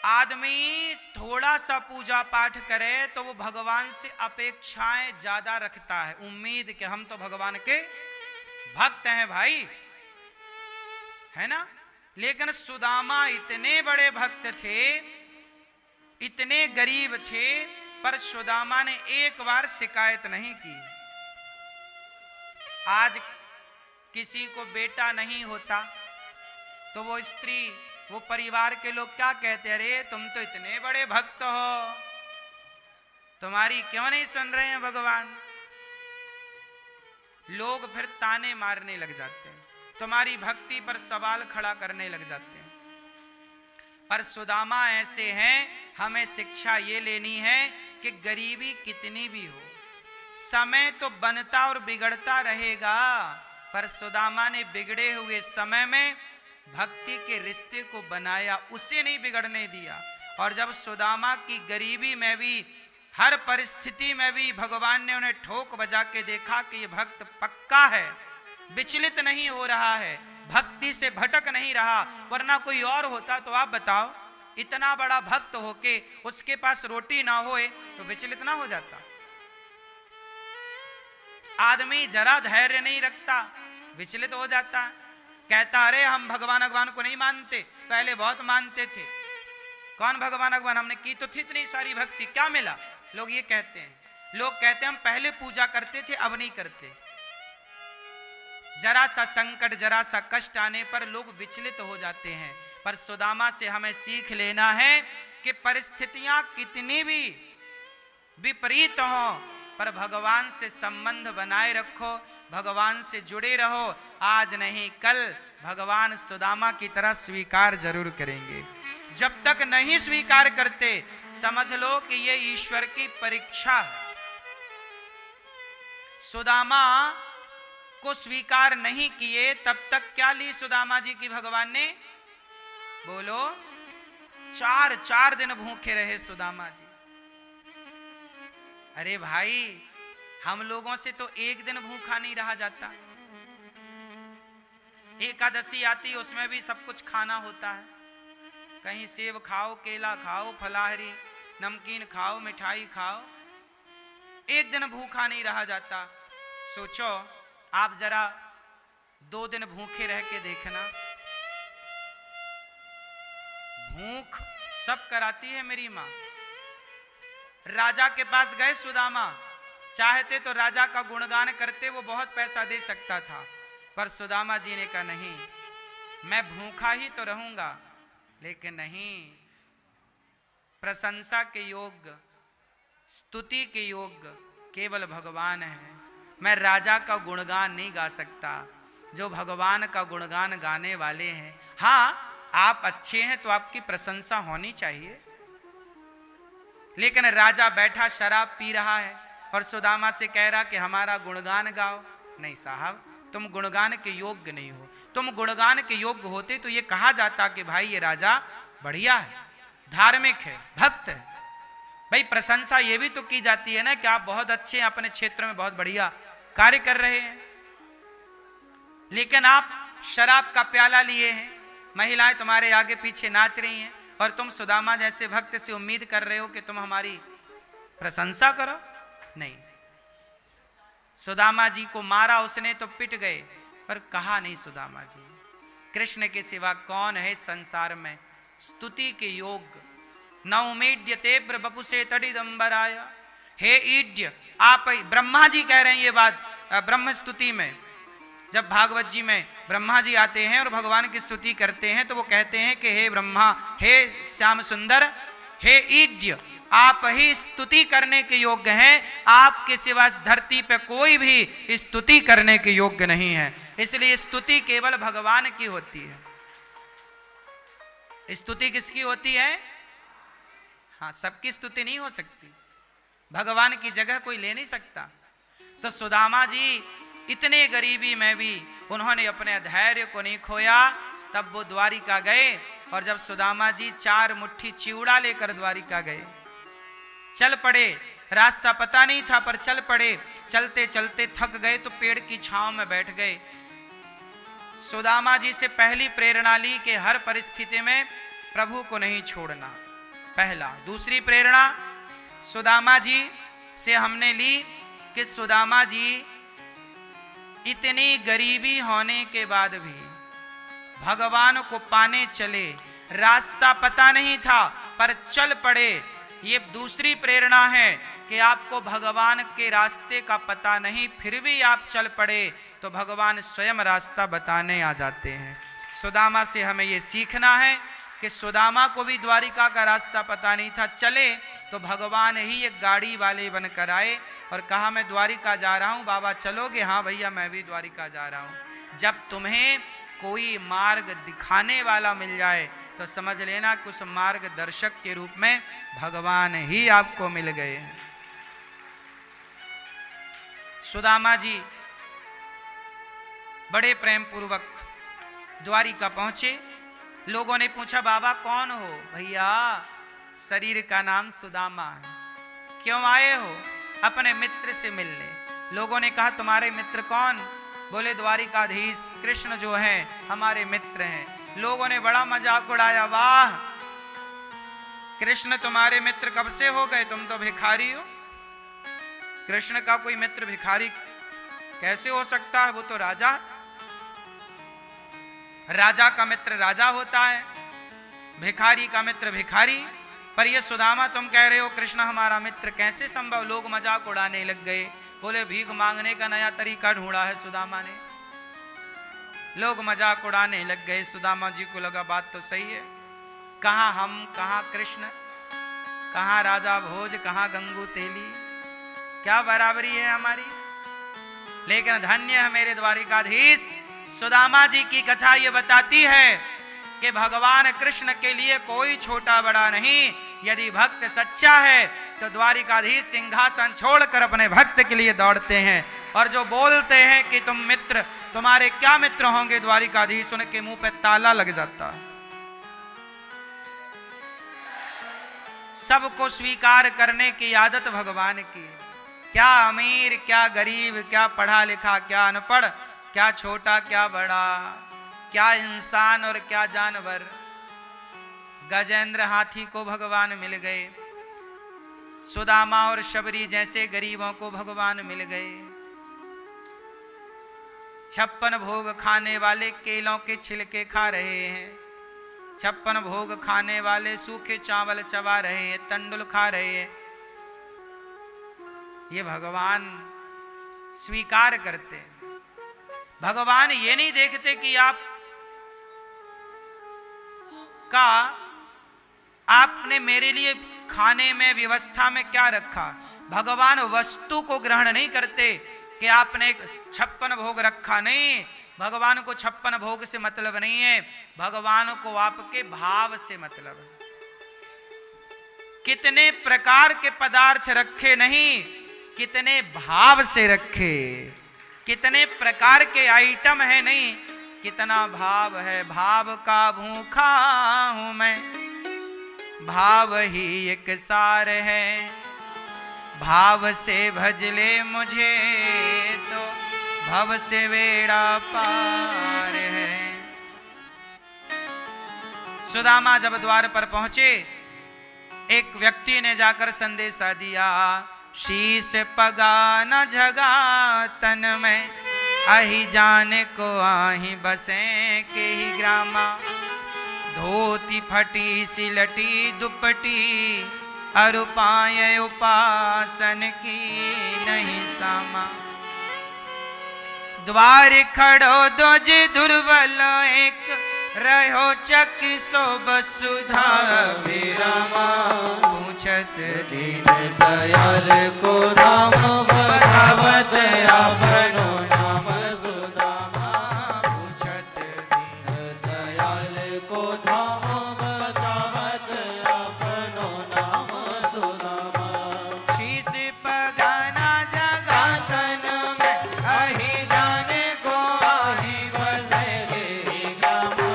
आदमी थोड़ा सा पूजा पाठ करे तो वो भगवान से अपेक्षाएं ज्यादा रखता है, उम्मीद कि हम तो भगवान के भक्त हैं भाई, है ना। लेकिन सुदामा इतने बड़े भक्त थे, इतने गरीब थे, पर सुदामा ने एक बार शिकायत नहीं की। आज किसी को बेटा नहीं होता तो वो स्त्री, वो परिवार के लोग क्या कहते हैं? अरे तुम तो इतने बड़े भक्त हो, तुम्हारी क्यों नहीं सुन रहे हैं भगवान? लोग फिर ताने मारने लग जाते हैं, तुम्हारी भक्ति पर सवाल खड़ा करने लग जाते हैं। पर सुदामा ऐसे हैं, हमें शिक्षा ये लेनी है कि गरीबी कितनी भी हो, समय तो बनता और बिगड़ता रहेगा, पर सुदामा ने बिगड़े हुए समय में भक्ति के रिश्ते को बनाया, उसे नहीं बिगड़ने दिया। और जब सुदामा की गरीबी में भी, हर परिस्थिति में भी भगवान ने उन्हें ठोक बजा के देखा कि ये भक्त पक्का है, विचलित नहीं हो रहा है, भक्ति से भटक नहीं रहा, वरना कोई और होता तो आप बताओ, इतना बड़ा भक्त होके उसके पास रोटी ना होए तो विचलित ना हो जाता। आदमी जरा धैर्य नहीं रखता, विचलित हो जाता, कहता अरे हम भगवान को नहीं मानते, पहले बहुत मानते थे। कौन भगवान, हमने की तो थी इतनी सारी भक्ति, क्या मिला? लोग ये कहते हैं। लोग कहते हैं हम पहले पूजा करते थे, अब नहीं करते। जरा सा संकट, जरा सा कष्ट आने पर लोग विचलित हो जाते हैं। पर सुदामा से हमें सीख लेना है कि परिस्थितियां कितनी भी विपरीत हो, पर भगवान से संबंध बनाए रखो, भगवान से जुड़े रहो। आज नहीं कल भगवान सुदामा की तरह स्वीकार जरूर करेंगे। जब तक नहीं स्वीकार करते, समझ लो कि ये ईश्वर की परीक्षा है। सुदामा को स्वीकार नहीं किए, तब तक क्या ली सुदामा जी की भगवान ने? बोलो, 4 दिन भूखे रहे सुदामा जी। अरे भाई, हम लोगों से तो एक दिन भूखा नहीं रहा जाता। एकादशी आती, उसमें भी सब कुछ खाना होता है। कहीं सेब खाओ, केला खाओ, फलाहारी नमकीन खाओ, मिठाई खाओ, एक दिन भूखा नहीं रहा जाता। सोचो आप जरा 2 दिन भूखे रह के देखना। भूख सब कराती है मेरी माँ। राजा के पास गए सुदामा, चाहते तो राजा का गुणगान करते, वो बहुत पैसा दे सकता था, पर सुदामा जी ने कहा नहीं, मैं भूखा ही तो रहूंगा, लेकिन नहीं, प्रशंसा के योग्य, स्तुति के योग्य केवल भगवान है। मैं राजा का गुणगान नहीं गा सकता, जो भगवान का गुणगान गाने वाले हैं। हाँ, आप अच्छे हैं तो आपकी प्रशंसा होनी चाहिए, लेकिन राजा बैठा शराब पी रहा है और सुदामा से कह रहा कि हमारा गुणगान गाओ। नहीं साहब, तुम गुणगान के योग्य नहीं हो। तुम गुणगान के योग्य होते तो ये कहा जाता कि भाई ये राजा बढ़िया है, धार्मिक है, भक्त है। भाई प्रशंसा ये भी तो की जाती है ना कि आप बहुत अच्छे हैं, अपने क्षेत्र में बहुत बढ़िया कार्य कर रहे हैं। लेकिन आप शराब का प्याला लिए हैं, महिलाएं तुम्हारे आगे पीछे नाच रही हैं, और तुम सुदामा जैसे भक्त से उम्मीद कर रहे हो कि तुम हमारी प्रशंसा करो। नहीं, सुदामा जी को मारा उसने तो पिट गए, पर कहा नहीं सुदामा जी, कृष्ण के सिवा कौन है संसार में स्तुति के योग्य। न उमेड्यते बपुसे तड़िदंबराय। हे ईड्य, आप, ब्रह्मा जी कह रहे हैं ये बात ब्रह्म स्तुति में। जब भागवत जी में ब्रह्मा जी आते हैं और भगवान की स्तुति करते हैं तो वो कहते हैं कि हे ब्रह्मा, हे श्याम सुंदर, हे ईड्य, आप ही स्तुति करने के योग्य हैं। आपके सिवा इस धरती पे कोई भी स्तुति करने के योग्य नहीं है। इसलिए स्तुति केवल भगवान की होती है। स्तुति किसकी होती है? हाँ, सबकी स्तुति नहीं हो सकती, भगवान की जगह कोई ले नहीं सकता। तो सुदामा जी इतने गरीबी में भी उन्होंने अपने धैर्य को नहीं खोया। तब वो द्वारिका गए, और जब सुदामा जी 4 मुट्ठी चिवड़ा लेकर द्वारिका गए, चल पड़े। रास्ता पता नहीं था पर चल पड़े। चलते चलते थक गए तो पेड़ की छांव में बैठ गए। सुदामा जी से पहली प्रेरणा ली कि हर परिस्थिति में प्रभु को नहीं छोड़ना, पहला। दूसरी प्रेरणा सुदामा जी से हमने ली कि सुदामा जी इतनी गरीबी होने के बाद भी भगवान को पाने चले, रास्ता पता नहीं था पर चल पड़े। ये दूसरी प्रेरणा है कि आपको भगवान के रास्ते का पता नहीं, फिर भी आप चल पड़े तो भगवान स्वयं रास्ता बताने आ जाते हैं। सुदामा से हमें ये सीखना है कि सुदामा को भी द्वारिका का रास्ता पता नहीं था, चले तो भगवान ही एक गाड़ी वाले बनकर आए और कहा मैं द्वारिका जा रहा हूँ, बाबा चलोगे? हाँ भैया, मैं भी द्वारिका जा रहा हूँ। जब तुम्हें कोई मार्ग दिखाने वाला मिल जाए तो समझ लेना कि उस मार्गदर्शक के रूप में भगवान ही आपको मिल गए हैं। सुदामा जी बड़े प्रेम पूर्वक द्वारिका पहुंचे। लोगों ने पूछा बाबा कौन हो? भैया शरीर का नाम सुदामा है। क्यों आए हो? अपने मित्र से मिलने। लोगों ने कहा तुम्हारे मित्र कौन? बोले द्वारिकाधीश कृष्ण जो हैं हमारे मित्र हैं। लोगों ने बड़ा मजाक उड़ाया, वाह कृष्ण तुम्हारे मित्र कब से हो गए? तुम तो भिखारी हो। कृष्ण का कोई मित्र भिखारी कैसे हो सकता है? वो तो राजा, राजा का मित्र राजा होता है, भिखारी का मित्र भिखारी। पर ये सुदामा तुम कह रहे हो कृष्ण हमारा मित्र, कैसे संभव? लोग मजाक उड़ाने लग गए। बोले भीख मांगने का नया तरीका ढूंढा है सुदामा ने। लोग मजाक उड़ाने लग गए। सुदामा जी को लगा बात तो सही है, कहां हम, कहां कृष्ण, कहां राजा भोज, कहां गंगू तेली, क्या बराबरी है हमारी। लेकिन धन्य है मेरे द्वारिकाधीश, सुदामा जी की कथा ये बताती है कि भगवान कृष्ण के लिए कोई छोटा बड़ा नहीं। यदि भक्त सच्चा है तो द्वारिकाधीश सिंहासन छोड़कर अपने भक्त के लिए दौड़ते हैं। और जो बोलते हैं कि तुम मित्र, तुम्हारे क्या मित्र होंगे द्वारिकाधीश, उनके मुंह पे ताला लग जाता है। सबको स्वीकार करने की आदत भगवान की। क्या अमीर, क्या गरीब, क्या पढ़ा लिखा, क्या अनपढ़, क्या छोटा, क्या बड़ा, क्या इंसान और क्या जानवर। गजेंद्र हाथी को भगवान मिल गए, सुदामा और शबरी जैसे गरीबों को भगवान मिल गए। 56 भोग खाने वाले केलों के छिलके खा रहे हैं, 56 भोग खाने वाले सूखे चावल चबा रहे हैं, तंडुल खा रहे हैं। ये भगवान स्वीकार करते हैं। भगवान ये नहीं देखते कि आपने मेरे लिए खाने में व्यवस्था में क्या रखा। भगवान वस्तु को ग्रहण नहीं करते कि आपने 56 भोग रखा, नहीं। भगवान को 56 भोग से मतलब नहीं है, भगवान को आपके भाव से मतलब है। कितने प्रकार के पदार्थ रखे नहीं, कितने भाव से रखे। कितने प्रकार के आइटम है नहीं, कितना भाव है। भाव का भूखा हूं मैं, भाव ही एक सार है। भाव से भजले मुझे तो भव से बेड़ा पार है। सुदामा जब द्वार पर पहुंचे, एक व्यक्ति ने जाकर संदेशा दिया, शीश पगा न झगा तन में, आही जाने को आही बसे के ही ग्रामा। धोती फटी सिलटी दुपटी, अरुपाय उपासन की नहीं सामा। द्वार खड़ो दोज दुर्बल एक, रहो चकी सो बसुधा विरामा। पूछत दीन दयाल को राम, बतावत आपनो नाम सुदामा। पूछत दीन दयाल को धाम, बतावत आपनो नाम सुदामा। शीश पगाना जगा तन में, आही जाने को आही बसे गे ग्रामा।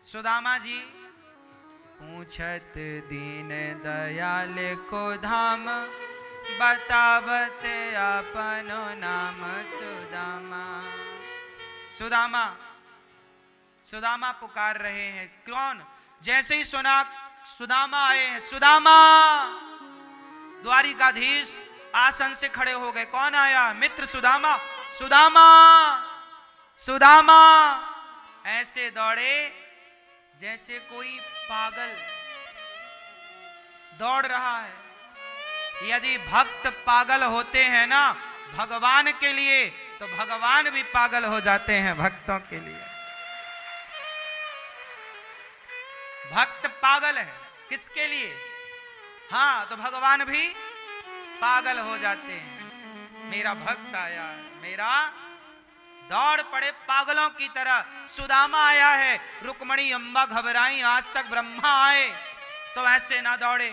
सुदामा जी पूछत दीन दयाल को धाम, बतावत अपनो नाम सुदामा। सुदामा सुदामा पुकार रहे हैं। कौन? जैसे ही सुना सुदामा आए हैं, सुदामा, द्वारिकाधीश आसन से खड़े हो गए। कौन आया? मित्र सुदामा। सुदामा सुदामा ऐसे दौड़े जैसे कोई पागल दौड़ रहा है। यदि भक्त पागल होते हैं ना भगवान के लिए, तो भगवान भी पागल हो जाते हैं भक्तों के लिए। भक्त पागल है किसके लिए? हाँ, तो भगवान भी पागल हो जाते हैं। मेरा भक्त आया है, मेरा दौड़ पड़े पागलों की तरह। सुदामा आया है, रुक्मणी अम्बा घबराई, आज तक ब्रह्मा आए तो ऐसे ना दौड़े,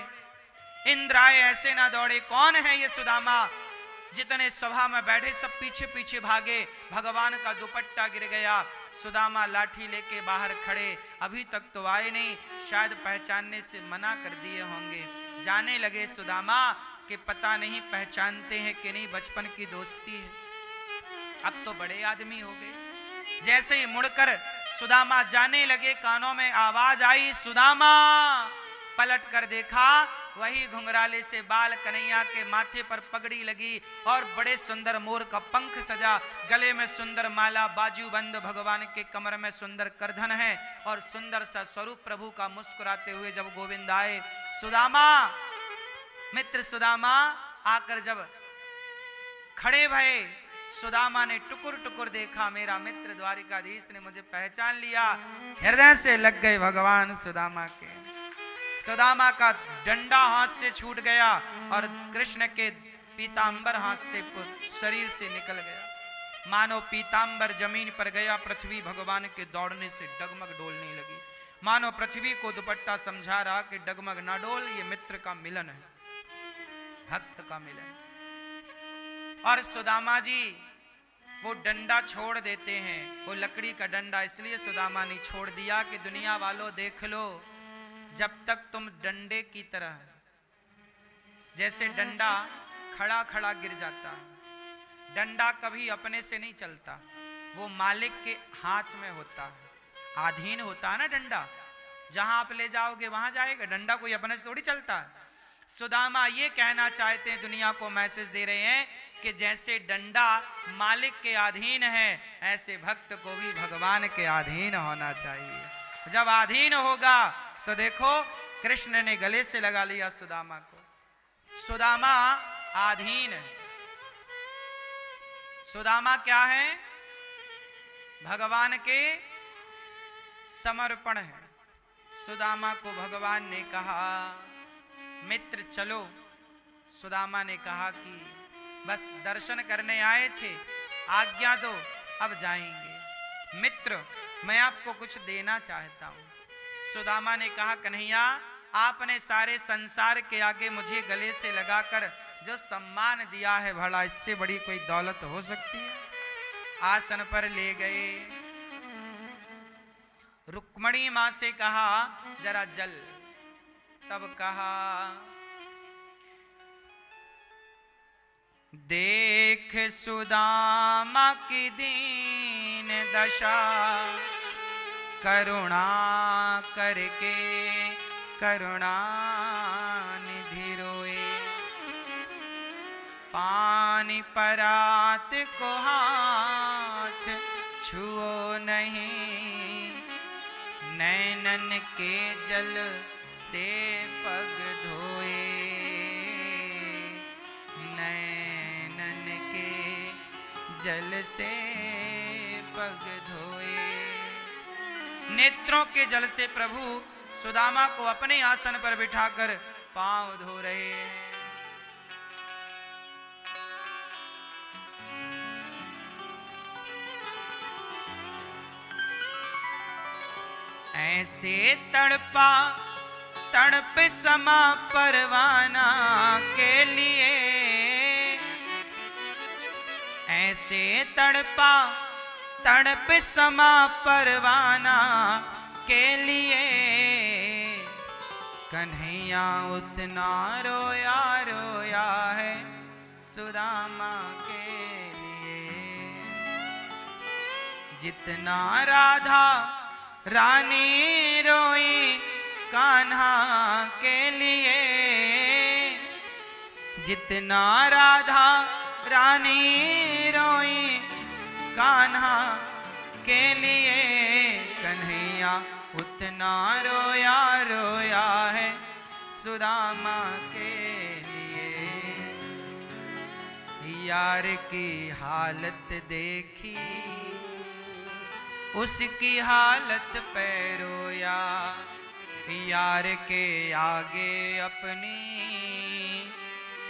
इंद्र आए ऐसे ना दौड़े। कौन है ये सुदामा? जितने सभा में बैठे सब पीछे पीछे भागे। भगवान का दुपट्टा गिर गया। सुदामा लाठी लेके बाहर खड़े, अभी तक तो आए नहीं, शायद पहचानने से मना कर दिए होंगे। जाने लगे सुदामा कि पता नहीं पहचानते हैं कि नहीं, बचपन की दोस्ती है। अब तो बड़े आदमी हो गए। जैसे ही मुड़कर सुदामा जाने लगे, कानों में आवाज आई, सुदामा। पलट कर देखा, वही घुंघराले से बाल, कन्हैया के माथे पर पगड़ी लगी और बड़े सुंदर मोर का पंख सजा, गले में सुंदर माला, बाजूबंद, भगवान के कमर में सुंदर करधन है और सुंदर सा स्वरूप प्रभु का। मुस्कुराते हुए जब गोविंद आए, सुदामा, मित्र सुदामा आकर जब खड़े भये, सुदामा ने टुकुर टुकुर देखा, मेरा मित्र द्वारिकाधीश ने मुझे पहचान लिया। हृदय से लग गए भगवान सुदामा के। सुदामा का डंडा हाथ से छूट गया और कृष्ण के पीतांबर हाथ से शरीर से निकल गया। मानो पीतांबर जमीन पर गया, पृथ्वी भगवान के दौड़ने से डगमग डोलने लगी। मानो पृथ्वी को दुपट्टा समझा रहा कि डगमग ना डोल, ये मित्र का मिलन है, भक्त का मिलन। और सुदामा जी वो डंडा छोड़ देते हैं, वो लकड़ी का डंडा इसलिए सुदामा ने छोड़ दिया कि दुनिया वालों देख लो, जब तक तुम डंडे की तरह, जैसे डंडा खड़ा खड़ा गिर जाता है, डंडा कभी अपने से नहीं चलता, वो मालिक के हाथ में होता है, अधीन होता है ना डंडा। जहां आप ले जाओगे वहां जाएगा, डंडा कोई अपने से थोड़ी चलता है। सुदामा ये कहना चाहते हैं, दुनिया को मैसेज दे रहे हैं कि जैसे डंडा मालिक के अधीन है, ऐसे भक्त को भी भगवान के अधीन होना चाहिए। जब अधीन होगा तो देखो, कृष्ण ने गले से लगा लिया सुदामा को। सुदामा अधीन है। सुदामा क्या है? भगवान के समर्पण है। सुदामा को भगवान ने कहा, मित्र चलो। सुदामा ने कहा कि बस दर्शन करने आए थे, आज्ञा दो, अब जाएंगे। मित्र, मैं आपको कुछ देना चाहता हूं। सुदामा ने कहा, कन्हैया, आपने सारे संसार के आगे मुझे गले से लगाकर जो सम्मान दिया है, भला इससे बड़ी कोई दौलत हो सकती है? आसन पर ले गए। रुक्मणी मां से कहा, जरा जल। तब कहा, देख सुदामा की दीन दशा, करुणा करके करुणा निधि रोए। पानी परात को हाथ छुओ नहीं, नैनन के जल से पग धोए, नैनन के जल से पग धोए। नेत्रों के जल से प्रभु सुदामा को अपने आसन पर बिठाकर पांव धो रहे हैं। ऐसे तड़पा तड़प समा परवाना के लिए, ऐसे तड़पा तड़प समा परवाना के लिए, कन्हैया उतना रोया रोया है सुदामा के लिए, जितना राधा रानी रोई कान्हा के लिए, जितना राधा रानी रोई कान्हा के लिए, कन्हैया उतना रोया रोया है सुदामा के लिए। यार की हालत देखी, उसकी हालत पे रोया। यार के आगे अपनी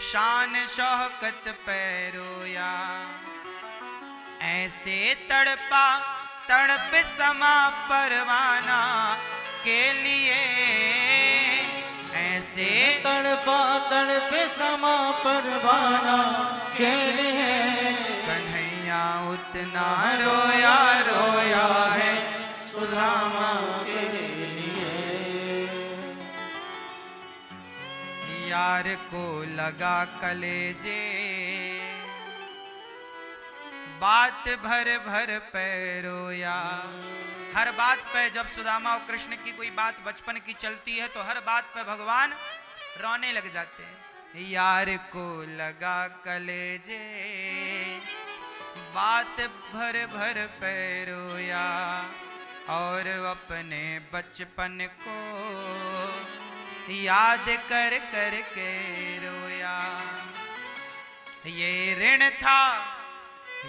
शान शौकत पे रोया। ऐसे तड़पा तड़प समा परवाना के लिए, ऐसे तड़पा तड़प समा परवाना के लिए। कन्हैया उतना रोया रोया है सुदामा के लिए। यार को लगा कलेजे, बात भर भर पे रोया। हर बात पे जब सुदामा और कृष्ण की कोई बात बचपन की चलती है तो हर बात पे भगवान रोने लग जाते हैं। यार को लगा कलेजे, बात भर भर पे रोया। और अपने बचपन को याद कर कर के रोया। ये ऋण था,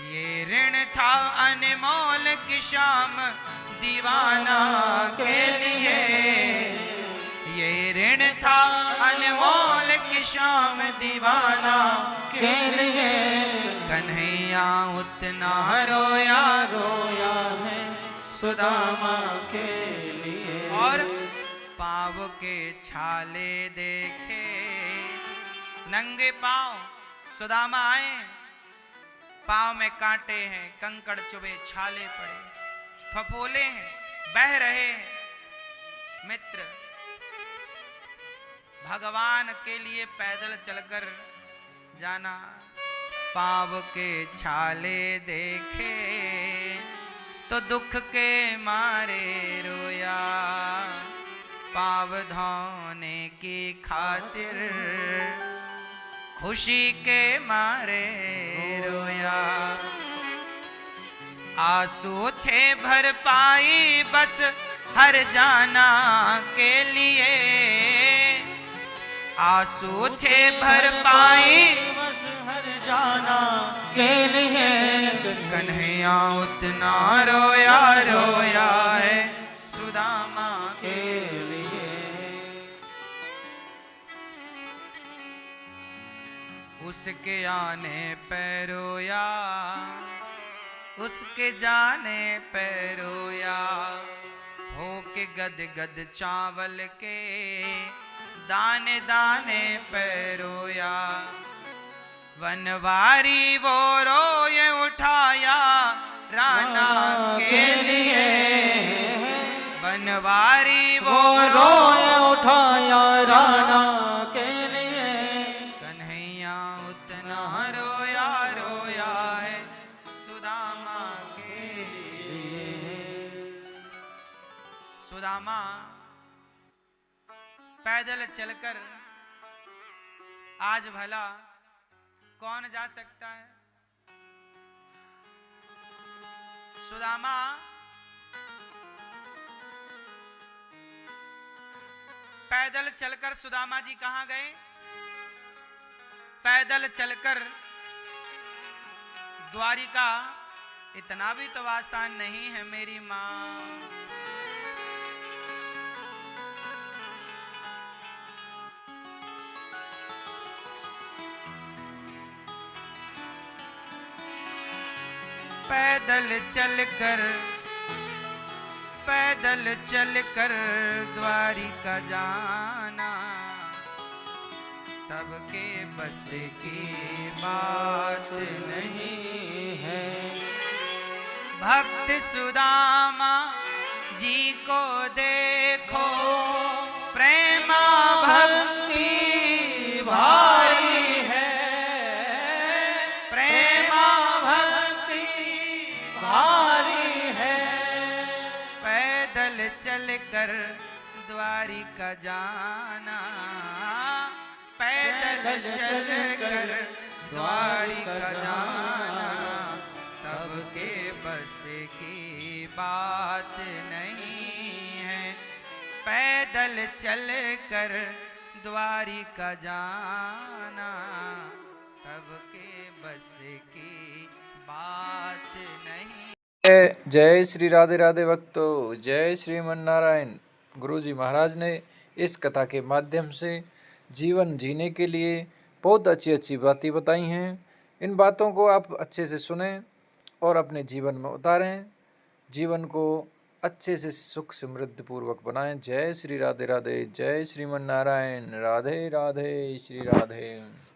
ये ऋण था अनमोल की शाम दीवाना के लिए। ये ऋण था अनमोल की शाम दीवाना के लिए। कन्हैया उतना रोया रोया है सुदामा के लिए। और पाँव के छाले देखे, नंगे पाँव सुदामा आए। पाँव में कांटे हैं, कंकड़ चुभे, छाले पड़े, फफोले हैं, बह रहे हैं। मित्र भगवान के लिए पैदल चलकर जाना। पाँव के छाले देखे तो दुख के मारे रोया। पाँव धोने की खातिर खुशी के मारे रोया। आंसू थे भर पाई बस हर जाना के लिए। आंसू थे भर पाई बस हर जाना के लिए। कन्हैया उतना रोया रोया है सुदामा के लिए। उसके आने पे रोया, उसके जाने पे रोया। हो के गद गद चावल के दाने दाने पे रोया। वनवारी वो रोए उठाया राना के लिए। वनवारी वो रोए उठाया राना के लिए। कन्हैया उतना रोया रोया है सुदामा के लिए। सुदामा पैदल चलकर आज भला कौन जा सकता है? सुदामा पैदल चलकर सुदामा जी कहां गए? पैदल चलकर द्वारिका। इतना भी तो आसान नहीं है मेरी मां। पैदल चलकर द्वारिका जाना सबके बस की बात नहीं है। भक्त सुदामा जी को देखो, प्रेमा भक्ति भारी है। प्रेमा भक्ति भारी है। पैदल चलकर द्वारिका जाना, पैदल चलकर द्वारिका जाना सबके बस की बात नहीं है। पैदल चलकर द्वारिका जाना सबके बस की बात नहीं। जय श्री राधे राधे भक्तों, जय श्रीमन नारायण। गुरु जी महाराज ने इस कथा के माध्यम से जीवन जीने के लिए बहुत अच्छी अच्छी बातें बताई हैं। इन बातों को आप अच्छे से सुनें और अपने जीवन में उतारें, जीवन को अच्छे से सुख समृद्धि पूर्वक बनाएं। जय श्री राधे राधे, जय श्रीमन नारायण। राधे राधे, श्री राधे।